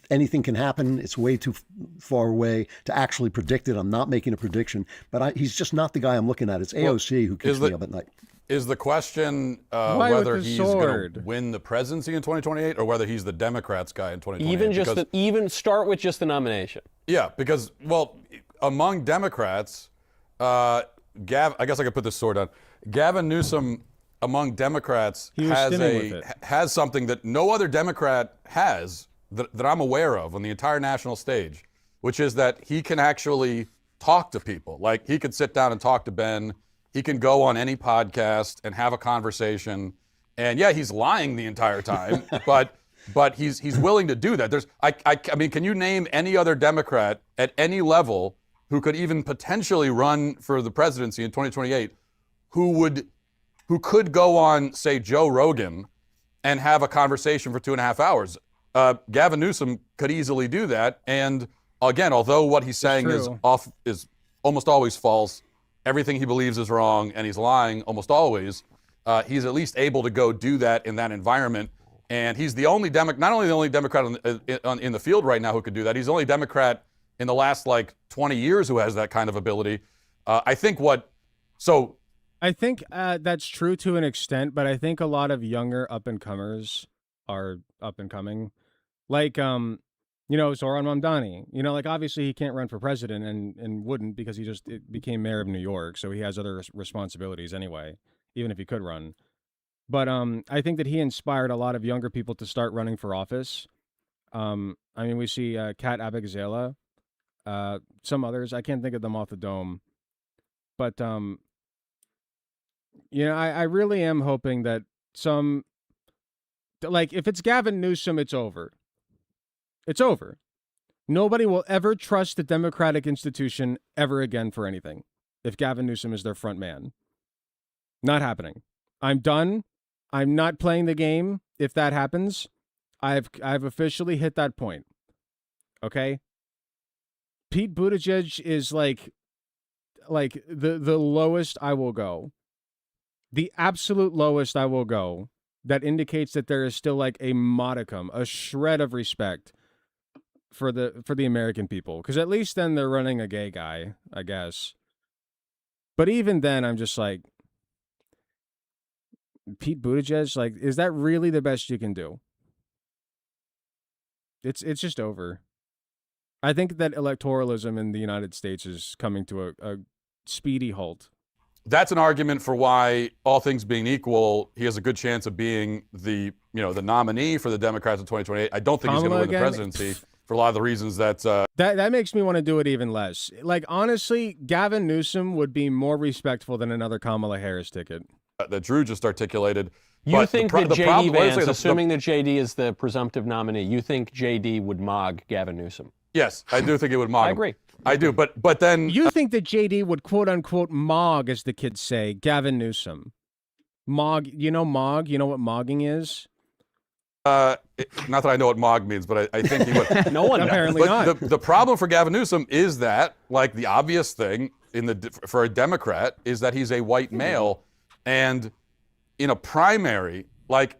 Anything can happen. It's way too far away to actually predict it. I'm not making a prediction, but he's just not the guy I'm looking at. It's AOC who keeps me up at night. Is the question whether he's going to win the presidency in 2028 or whether he's the Democrats' guy in 2028? Even start with just the nomination. Yeah, because, well, among Democrats, I guess I could put this sword on. Gavin Newsom, among Democrats, has something that no other Democrat has that I'm aware of on the entire national stage, which is that he can actually talk to people. Like, he could sit down and talk to Ben. He can go on any podcast and have a conversation. And yeah, he's lying the entire time, but he's willing to do that. I mean, can you name any other Democrat at any level who could even potentially run for the presidency in 2028 who could go on, say, Joe Rogan and have a conversation for 2.5 hours? Gavin Newsom could easily do that. And again, although what he's saying is almost always false, everything he believes is wrong, and he's lying almost always, he's at least able to go do that in that environment. And he's the only not only the only Democrat in the field right now who could do that, he's the only Democrat in the last 20 years who has that kind of ability. I think that's true to an extent, but I think a lot of younger up-and-comers are up-and-coming. Like, Zoran Mamdani. Obviously he can't run for president and wouldn't, because he just became mayor of New York, so he has other responsibilities anyway, even if he could run. But I think that he inspired a lot of younger people to start running for office. We see Kat Abigzela, some others. I can't think of them off the dome. But, I really am hoping that if it's Gavin Newsom, it's over. It's over. Nobody will ever trust the Democratic institution ever again for anything if Gavin Newsom is their front man. Not happening. I'm done. I'm not playing the game if that happens. I've officially hit that point. Okay? Pete Buttigieg is like the lowest I will go. The absolute lowest I will go. That indicates that there is still a modicum, a shred of respect for the American people. Because at least then they're running a gay guy, I guess. But even then, I'm just like, Pete Buttigieg, is that really the best you can do? It's just over. I think that electoralism in the United States is coming to a speedy halt. that's an argument for why, all things being equal, he has a good chance of being the nominee for the Democrats in 2028. I don't think he's going to win the presidency for a lot of the reasons that that makes me want to do it even less. Like, honestly, Gavin Newsom would be more respectful than another Kamala Harris ticket. That Drew just articulated. You think that J.D. Vance, assuming that J.D. is the presumptive nominee, you think J.D. would mog Gavin Newsom? Yes, I do think it would mog him. I agree. I do, but then... You think that J.D. would quote-unquote mog, as the kids say, Gavin Newsom? Mog, you know mog? You know what mogging is? Not that I know what mog means, but I think he would. No one apparently not. The problem for Gavin Newsom is that, like, the obvious thing for a Democrat is that he's a white male, and in a primary, like,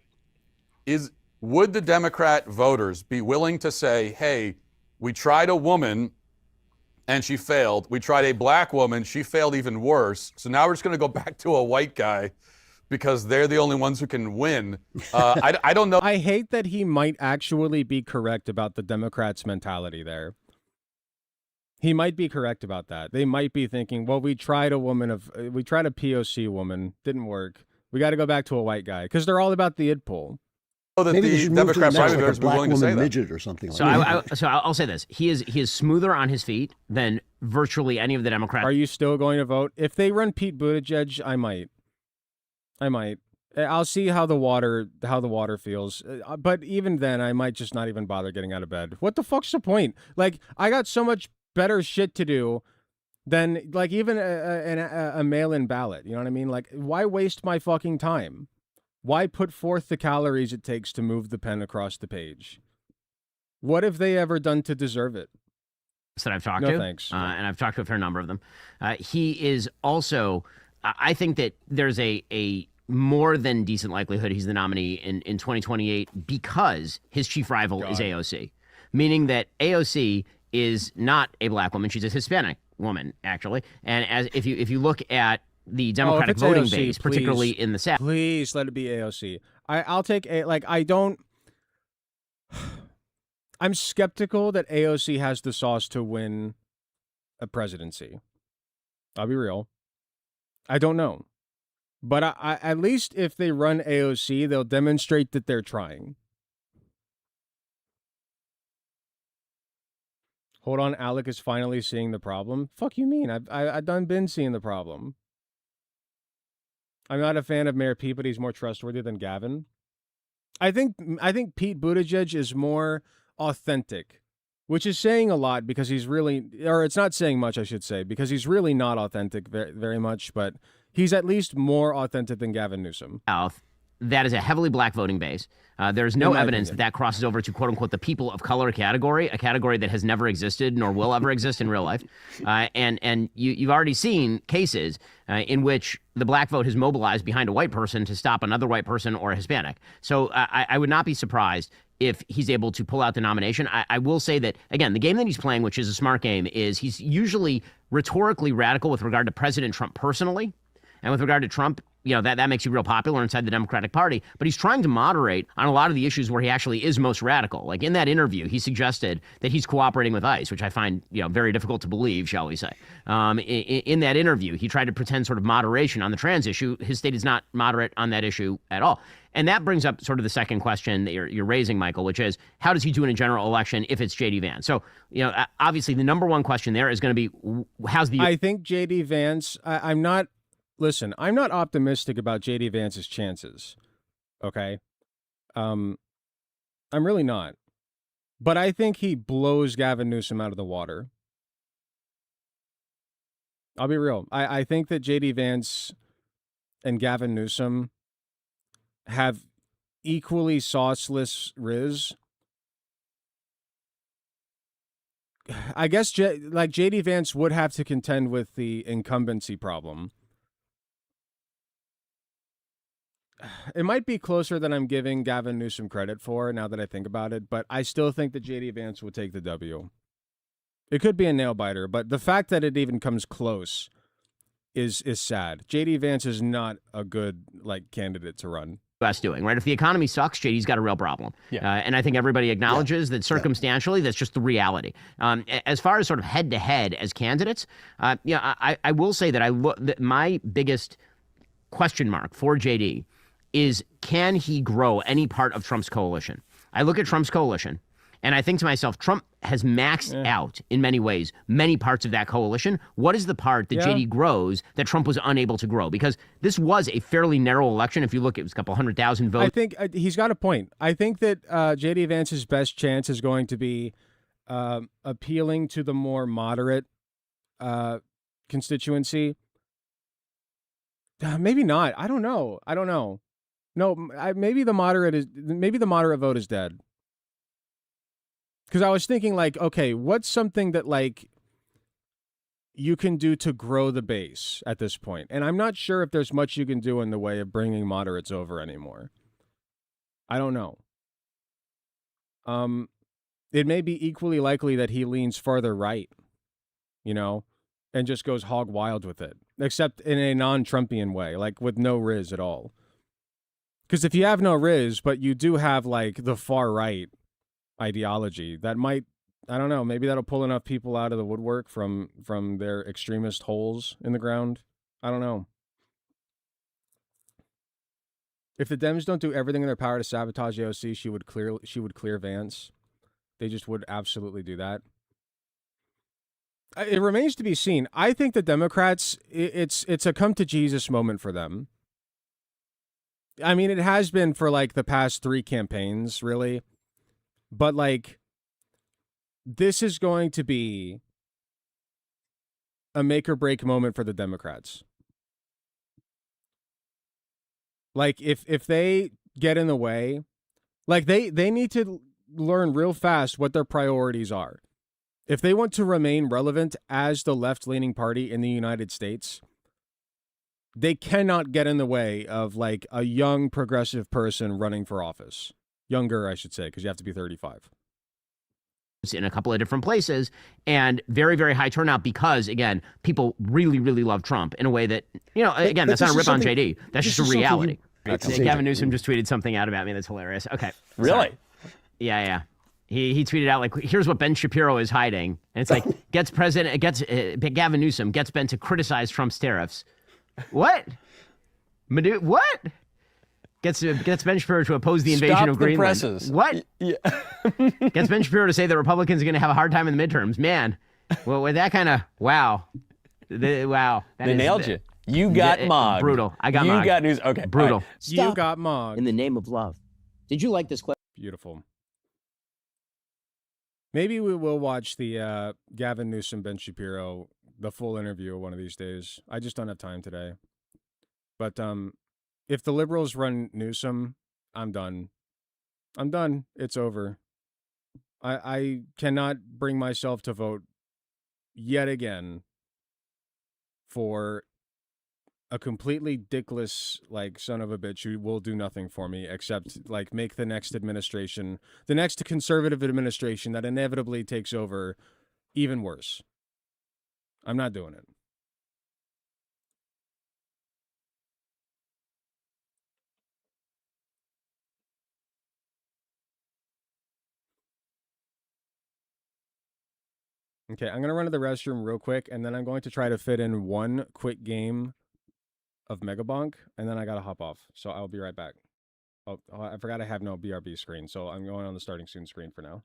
would the Democrat voters be willing to say, hey, we tried a woman and she failed. We tried a black woman, she failed even worse. So now we're just going to go back to a white guy because they're the only ones who can win. I don't know. I hate that he might actually be correct about the Democrats' mentality there. He might be correct about that. They might be thinking, well, we tried a POC woman, didn't work. We got to go back to a white guy because they're all about the id poll. That Maybe the Democrat primary voters be willing to say that. Midget or something like So that. So I'll say this: he is smoother on his feet than virtually any of the Democrats. Are you still going to vote? If they run Pete Buttigieg, I might. I'll see how the water feels. But even then, I might just not even bother getting out of bed. What the fuck's the point? Like, I got so much better shit to do than, like, even a mail-in ballot. You know what I mean? Like, why waste my fucking time? Why put forth the calories it takes to move the pen across the page? What have they ever done to deserve it? That I've talked to. No thanks. And I've talked to a fair number of them. He is also, I think that there's a more than decent likelihood he's the nominee in 2028 because his chief rival is AOC, meaning that AOC is not a black woman. She's a Hispanic woman, actually. And if you look at the Democratic voting AOC, base, particularly in the South. Please let it be AOC. I'll take I'm skeptical that AOC has the sauce to win a presidency. I'll be real. I don't know. But I at least if they run AOC, they'll demonstrate that they're trying. Hold on, Alec is finally seeing the problem. Fuck you mean? I've done been seeing the problem. I'm not a fan of Mayor Pete, but he's more trustworthy than Gavin. I think Pete Buttigieg is more authentic, which is saying a lot because he's really, or it's not saying much, I should say, because he's really not authentic very, very much, but he's at least more authentic than Gavin Newsom. South, that is a heavily black voting base. There's no evidence that crosses over to, quote unquote, the people of color category, a category that has never existed nor will ever exist in real life. And you've already seen cases in which the black vote has mobilized behind a white person to stop another white person or a Hispanic. So I would not be surprised if he's able to pull out the nomination. I will say that, again, the game that he's playing, which is a smart game, is he's usually rhetorically radical with regard to President Trump personally. And with regard to Trump, you know, that makes you real popular inside the Democratic Party. But he's trying to moderate on a lot of the issues where he actually is most radical. Like in that interview, he suggested that he's cooperating with ICE, which I find, you know, very difficult to believe, shall we say. In that interview, he tried to pretend sort of moderation on the trans issue. His state is not moderate on that issue at all. And that brings up sort of the second question that you're raising, Michael, which is how does he do in a general election if it's J.D. Vance? So, you know, obviously the number one question there is going to be how's the... I think J.D. Vance, I'm not optimistic about J.D. Vance's chances, okay? I'm really not. But I think he blows Gavin Newsom out of the water. I'll be real. I think that J.D. Vance and Gavin Newsom have equally sauceless riz. I guess J.D. Vance would have to contend with the incumbency problem. It might be closer than I'm giving Gavin Newsom credit for now that I think about it, but I still think that J.D. Vance will take the W. It could be a nail biter, but the fact that it even comes close is sad. J.D. Vance is not a good candidate to run. U.S. doing, right? If the economy sucks, JD's got a real problem. And I think everybody acknowledges that circumstantially, that's just the reality. As far as sort of head-to-head as candidates, I will say that my biggest question mark for JD is, can he grow any part of Trump's coalition? I look at Trump's coalition, and I think to myself, Trump has maxed out, in many ways, many parts of that coalition. What is the part that JD grows that Trump was unable to grow? Because this was a fairly narrow election. If you look, it was a couple 100,000 votes. I think he's got a point. I think that JD Vance's best chance is going to be appealing to the more moderate constituency. Maybe not. I don't know. No, maybe the moderate vote is dead. Because I was thinking, like, okay, what's something that, like, you can do to grow the base at this point? And I'm not sure if there's much you can do in the way of bringing moderates over anymore. I don't know. It may be equally likely that he leans farther right, and just goes hog wild with it, except in a non-Trumpian way, like with no Riz at all. Because if you have no Riz, but you do have, like, the far right ideology, that might, I don't know, maybe that'll pull enough people out of the woodwork from their extremist holes in the ground. I don't know. If the Dems don't do everything in their power to sabotage AOC, she would clear Vance. They just would absolutely do that. It remains to be seen. I think the Democrats, it's a come to Jesus moment for them. I mean, it has been for, like, the past 3 campaigns, really. But, like, this is going to be a make or break moment for the Democrats. Like, if they get in the way, like, they need to learn real fast what their priorities are. If they want to remain relevant as the left-leaning party in the United States, they cannot get in the way of, like, a young progressive person running for office. Younger, I should say, because you have to be 35. In a couple of different places, and very, very high turnout because, again, people really, really love Trump in a way that, again, that's not a rip on JD. That's just a reality. Gavin Newsom just tweeted something out about me that's hilarious. Okay. Really? Yeah. He tweeted out, like, here's what Ben Shapiro is hiding. And it's like, Gavin Newsom gets Ben to criticize Trump's tariffs. What? What? Gets Ben Shapiro to oppose the invasion of Greenland. Stop the presses. What? Yeah. Gets Ben Shapiro to say that Republicans are going to have a hard time in the midterms. Man, well, with that kind of, wow. Wow. They nailed you. You got mogged. Brutal. I got mogged. You got news. Okay. Brutal. Right. You got mogged. In the name of love. Did you like this question? Beautiful. Maybe we will watch the Gavin Newsom, Ben Shapiro, the full interview one of these days. I just don't have time today. But if the liberals run Newsom, I'm done. It's over. I cannot bring myself to vote yet again for a completely dickless, like, son of a bitch who will do nothing for me except, like, make the next administration, the next conservative administration that inevitably takes over, even worse. I'm not doing it. Okay, I'm going to run to the restroom real quick, and then I'm going to try to fit in one quick game of Megabonk, and then I got to hop off. So I'll be right back. Oh, I forgot I have no BRB screen, so I'm going on the starting soon screen for now.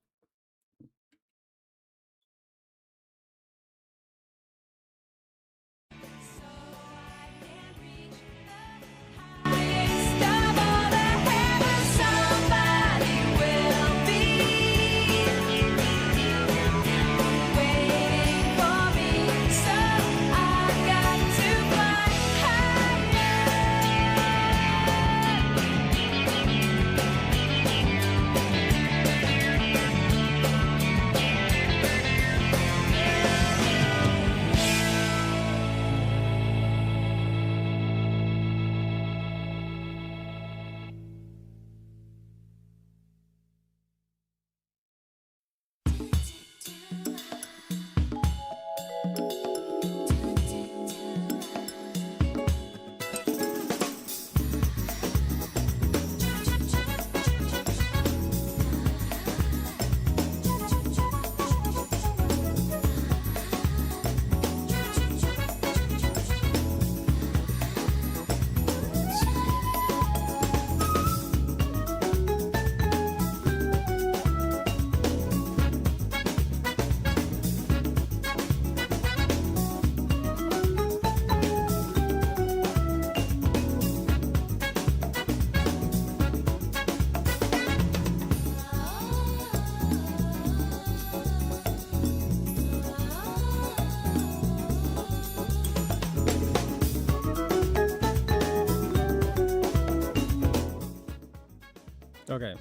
Okay.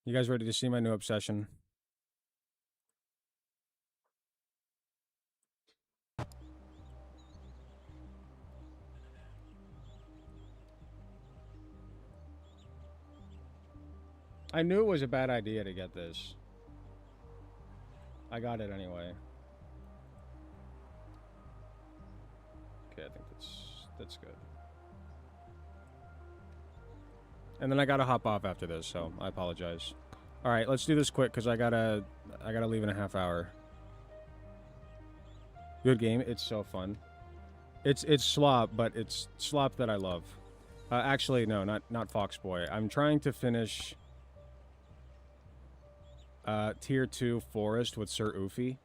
You guys ready to see my new obsession? I knew it was a bad idea to get this. I got it anyway. Okay, I think that's good. And then I gotta hop off after this, so I apologize. All right, let's do this quick because I gotta leave in a half hour. Good game. It's so fun. It's slop, but it's slop that I love. Actually, no, not Foxboy. I'm trying to finish Tier 2 Forest with Sir Oofy.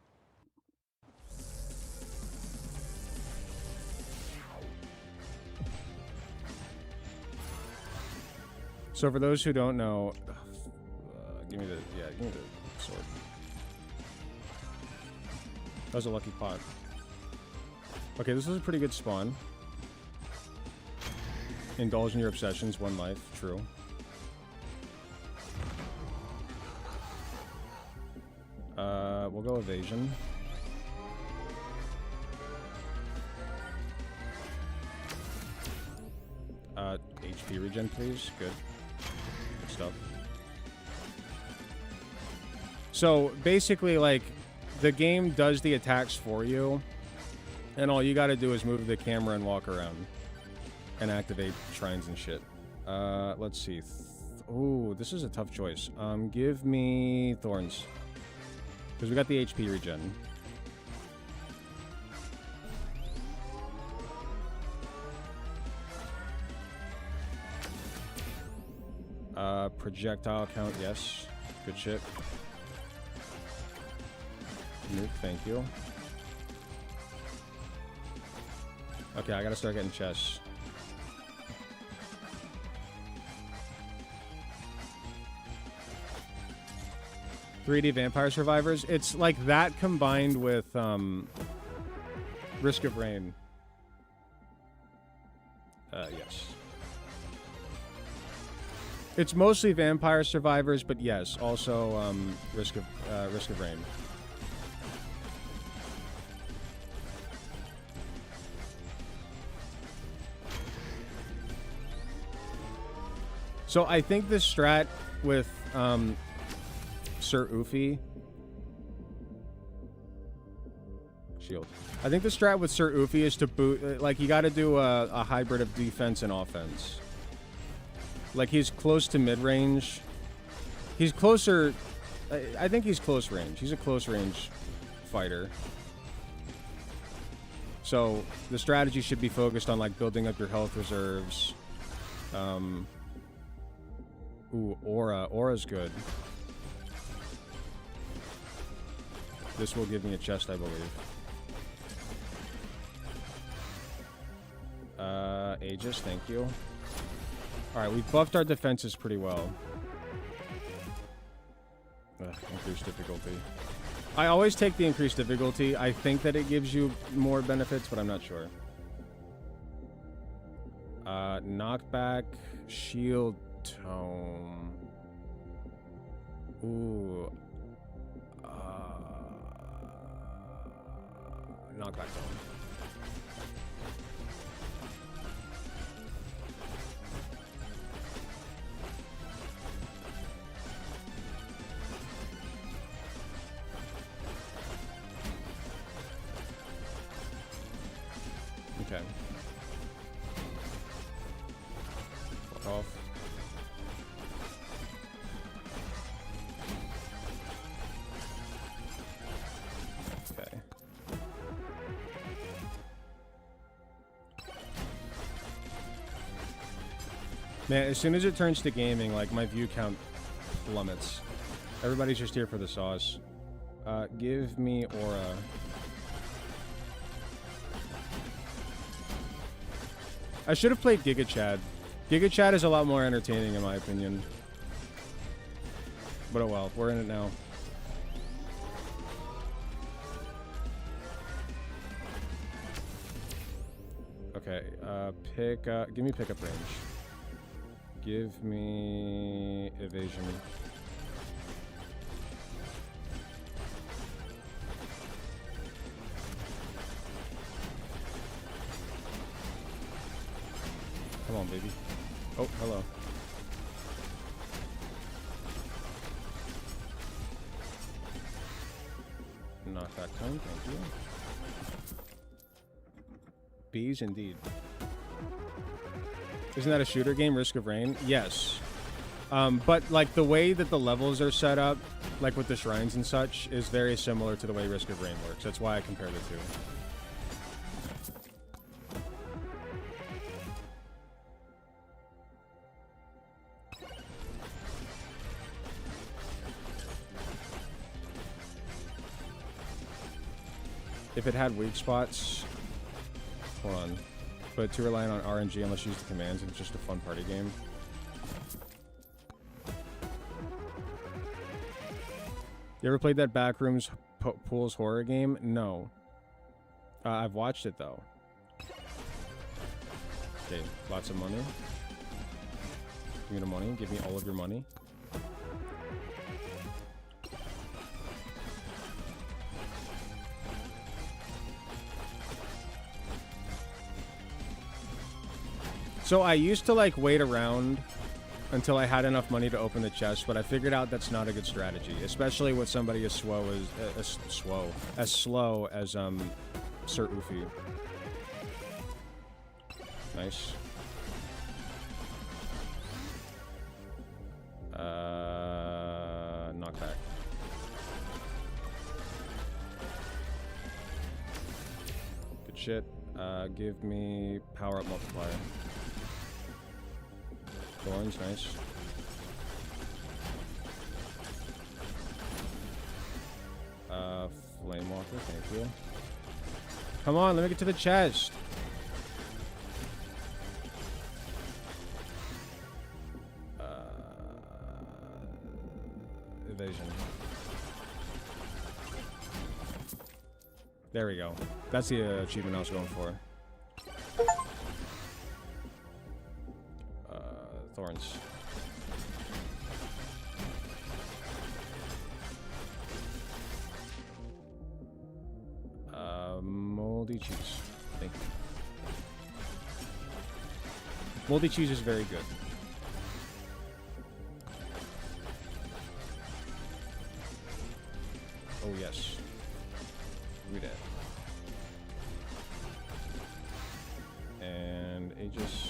So for those who don't know, give me the sword. That was a lucky pot. Okay, this was a pretty good spawn. Indulge in your obsessions, one life, true. We'll go evasion. HP regen, please. Good. Good stuff. So basically, like, the game does the attacks for you, and all you gotta do is move the camera and walk around and activate shrines and shit. Let's see. Ooh, this is a tough choice. Give me Thorns. Because we got the HP regen. Projectile count, yes. Good shit. Nuke, thank you. Okay, I gotta start getting chests. "3D Vampire Survivors." It's like that combined with Risk of Rain. Yes. It's mostly Vampire Survivors, but yes, also Risk of Rain. So I think this strat with Sir Oofy. Shield. I think the strat with Sir Oofy is to boot, like, you got to do a hybrid of defense and offense. Like, he's close to mid-range. He's closer... I think he's close range. He's a close range fighter. So, the strategy should be focused on, like, building up your health reserves. Ooh, Aura. Aura's good. This will give me a chest, I believe. Aegis, thank you. Alright, we've buffed our defenses pretty well. Increased difficulty. I always take the increased difficulty. I think that it gives you more benefits, but I'm not sure. Knockback, shield tome. Ooh. Knockback tome. Okay. Fuck off. Okay. Man, as soon as it turns to gaming, like, my view count plummets. Everybody's just here for the sauce. Give me Aura. I should have played Giga Chad. Giga Chad is a lot more entertaining in my opinion. But oh well, we're in it now. Okay, give me pickup range. Give me evasion. Come on, baby. Oh, hello. Knockback tone, thank you. Bees, indeed. Isn't that a shooter game, Risk of Rain? Yes. But, like, the way that the levels are set up, like with the shrines and such, is very similar to the way Risk of Rain works. That's why I compare the two. If it had weak spots, hold on. But too reliant on RNG unless you use the commands, and it's just a fun party game. You ever played that Backrooms Pools horror game? No. I've watched it though. Okay, lots of money. Give me the money. Give me all of your money. So I used to like wait around until I had enough money to open the chest, but I figured out that's not a good strategy, especially with somebody as slow as Sir Oofy. Nice. Knockback. Good shit. Give me power up multiplier. Thorns, nice. Flame Walker, thank you. Come on, let me get to the chest. Evasion. There we go. That's the achievement I was going for. Thorns. Moldy cheese. Thank you. Moldy cheese is very good. Oh yes. Read it. And Aegis.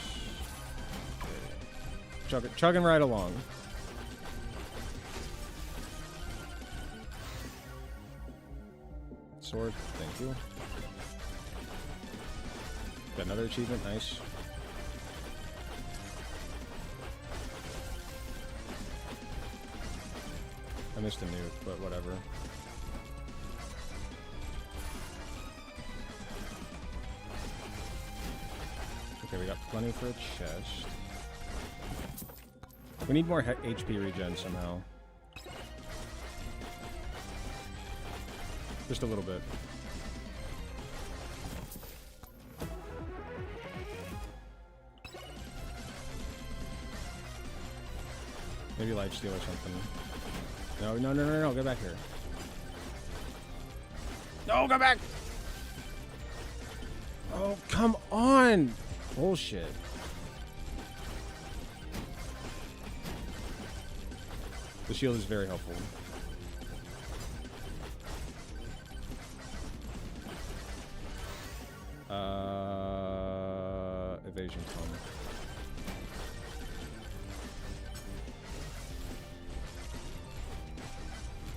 Chugging right along. Sword, thank you. Got another achievement, nice. I missed a nuke, but whatever. Okay, we got plenty for a chest. We need more HP regen somehow. Just a little bit. Maybe lifesteal or something. No, no, no, no, no, get back here. No, go back! Oh, come on! Bullshit. The shield is very helpful. Evasion tone.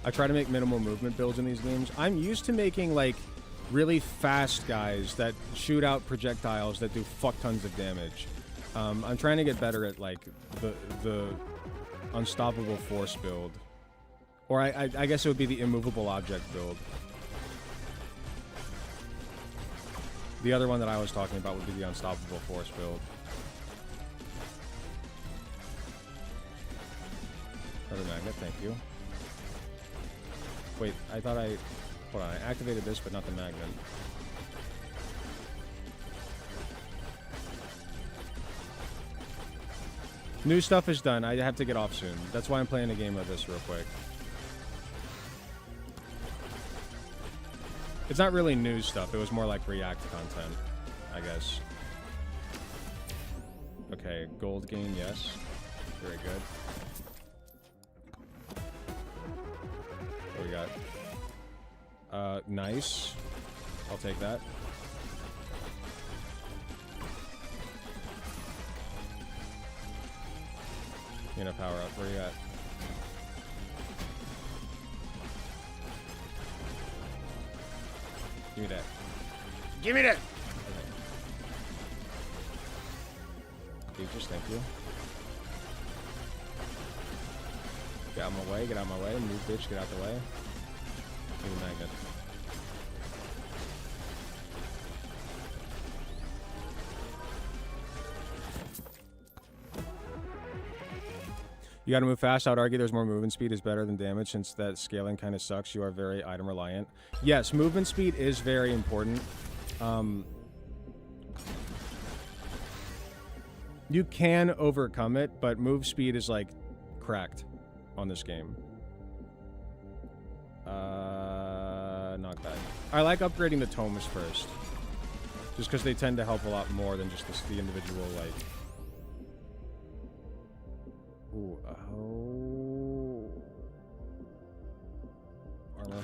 I try to make minimal movement builds in these games. I'm used to making like really fast guys that shoot out projectiles that do fuck tons of damage. I'm trying to get better at like the unstoppable force build, or I guess it would be the immovable object build. The other one that I was talking about would be the unstoppable force build. Another magnet, thank you. Wait, I thought I... Hold on, I activated this, but not the magnet. New stuff is done. I have to get off soon. That's why I'm playing a game of this real quick. It's not really news stuff. It was more like React content, I guess. Okay, gold gain, yes. Very good. What we got? Nice. I'll take that. You know, power up. Where you at? Give me that. Give me that! Okay. Just thank you. Get out of my way, get out of my way. Move, bitch, get out the way. Give me the magnet. You gotta move fast. I would argue there's more movement speed is better than damage since that scaling kind of sucks. You are very item reliant. Yes, movement speed is very important. You can overcome it, but move speed is like cracked on this game. Not bad. I like upgrading the tomes first. Just because they tend to help a lot more than just the individual, like... Ooh, oh... Armor.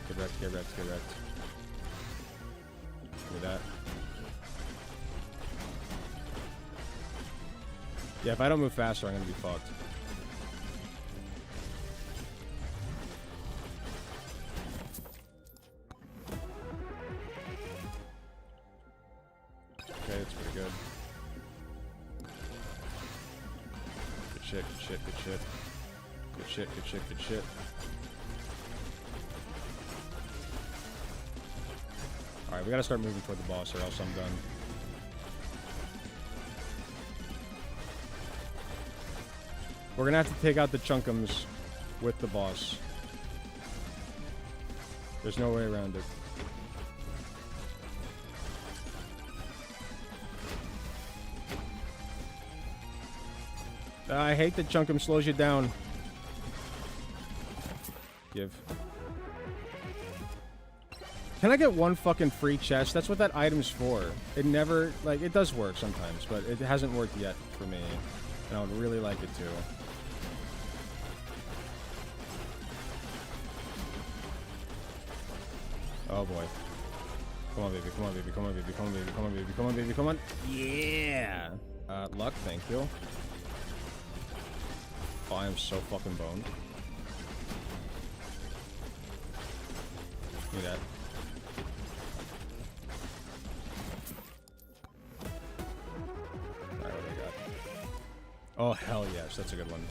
Get wrecked, get wrecked, get wrecked. Give me that. Yeah, if I don't move faster, I'm gonna be fucked. Okay, that's pretty good. Good shit, good shit, good shit. Good shit, good shit, good shit. Alright, we gotta start moving toward the boss or else I'm done. We're gonna have to take out the chunkums with the boss. There's no way around it. I hate that chunkum slows you down. Give. Can I get one fucking free chest? That's what that item's for. It never, like, it does work sometimes, but it hasn't worked yet for me. And I would really like it to. Oh boy. Come on, baby, come on, baby, come on, baby, come on, baby, come on, baby, come on, baby, come on. Yeah! Luck, thank you. Oh, I am so fucking boned. Give me that. Alright, what do we got? Oh, hell yes, that's a good one.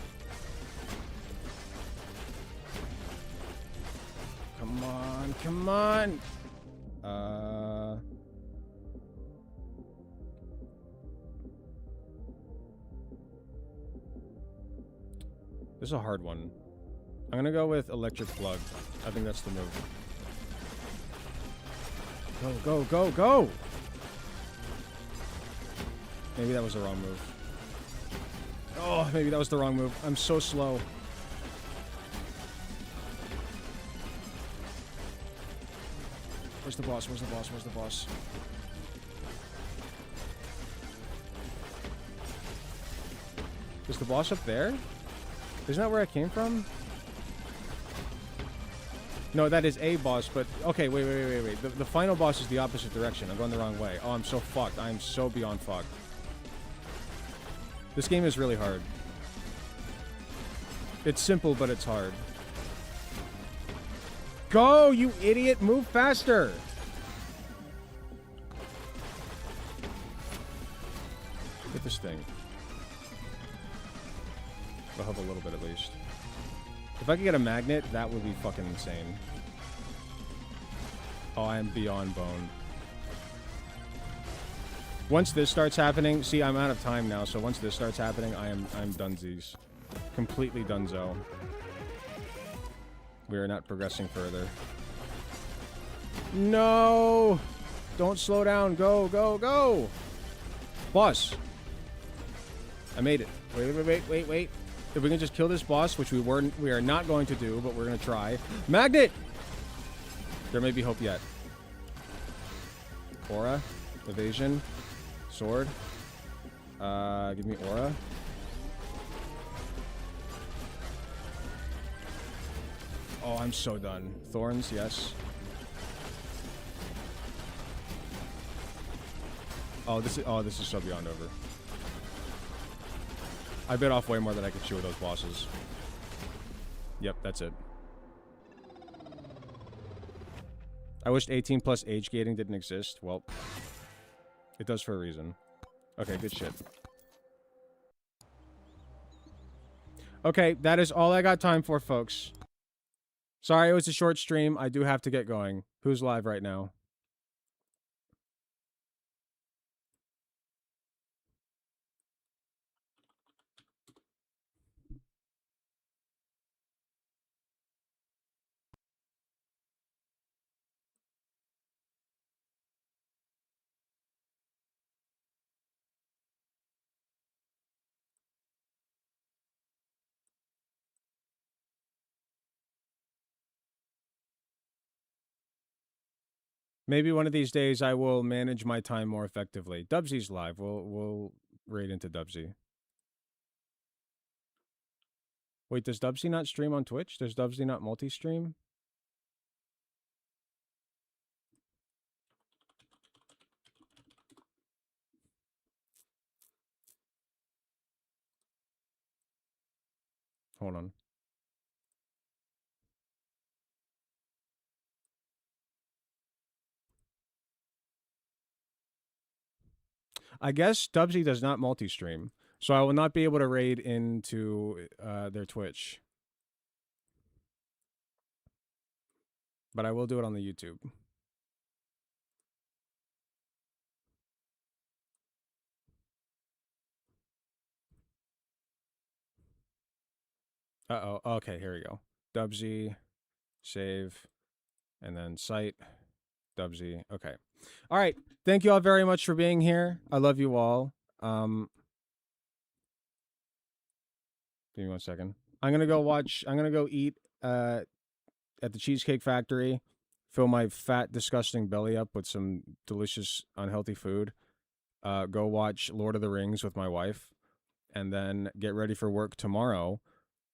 Come on, come on! This is a hard one. I'm gonna go with electric plug. I think that's the move. Go, go, go, go! Maybe that was the wrong move. Oh, maybe that was the wrong move. I'm so slow. Where's the boss? Where's the boss? Where's the boss? Is the boss up there? Isn't that where I came from? No, that is a boss, but... Okay, wait. The final boss is the opposite direction. I'm going the wrong way. Oh, I'm so fucked. I'm so beyond fucked. This game is really hard. It's simple, but it's hard. Go, you idiot! Move faster! Get this thing. I'll help a little bit at least. If I could get a magnet, that would be fucking insane. Oh, I am beyond boned. Once this starts happening, see, I'm out of time now, so once this starts happening, I'm dunsies. Completely dunzo. We are not progressing further. No! Don't slow down. Go, go, go. Boss. I made it. Wait. If we can just kill this boss, which we are not going to do, but we're going to try. Magnet! There may be hope yet. Aura. Evasion. Sword. Give me aura. Oh, I'm so done. Thorns, yes. Oh, this is so beyond over. I bit off way more than I could chew with those bosses. Yep, that's it. I wished 18 plus age gating didn't exist. Well, it does for a reason. Okay, good shit. Okay, that is all I got time for, folks. Sorry, it was a short stream. I do have to get going. Who's live right now? Maybe one of these days I will manage my time more effectively. Dubsy's live. We'll raid into Dubsy. Wait, does Dubsy not stream on Twitch? Does Dubsy not multi-stream? Hold on. I guess Dubsy does not multi-stream, so I will not be able to raid into their Twitch. But I will do it on the YouTube. Uh-oh. Okay, here we go. Dubsy, save, and then site, Dubsy. Okay. All right. Thank you all very much for being here. I love you all. Give me 1 second. I'm going to go eat at the Cheesecake Factory, fill my fat, disgusting belly up with some delicious, unhealthy food. Go watch Lord of the Rings with my wife, and then get ready for work tomorrow,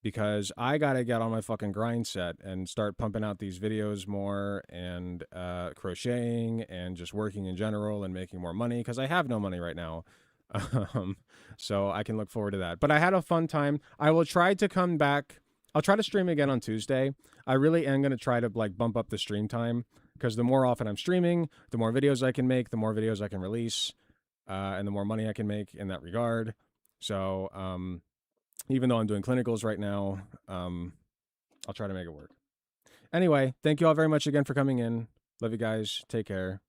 because I gotta get on my fucking grind set and start pumping out these videos more, and crocheting, and just working in general and making more money, because I have no money right now. So I can look forward to that. But I had a fun time. I will try to come back. I'll try to stream again on Tuesday. I really am going to try to like bump up the stream time, because the more often I'm streaming, the more videos I can make, the more videos I can release, and the more money I can make in that regard. So, even though I'm doing clinicals right now, I'll try to make it work. Anyway, thank you all very much again for coming in. Love you guys. Take care.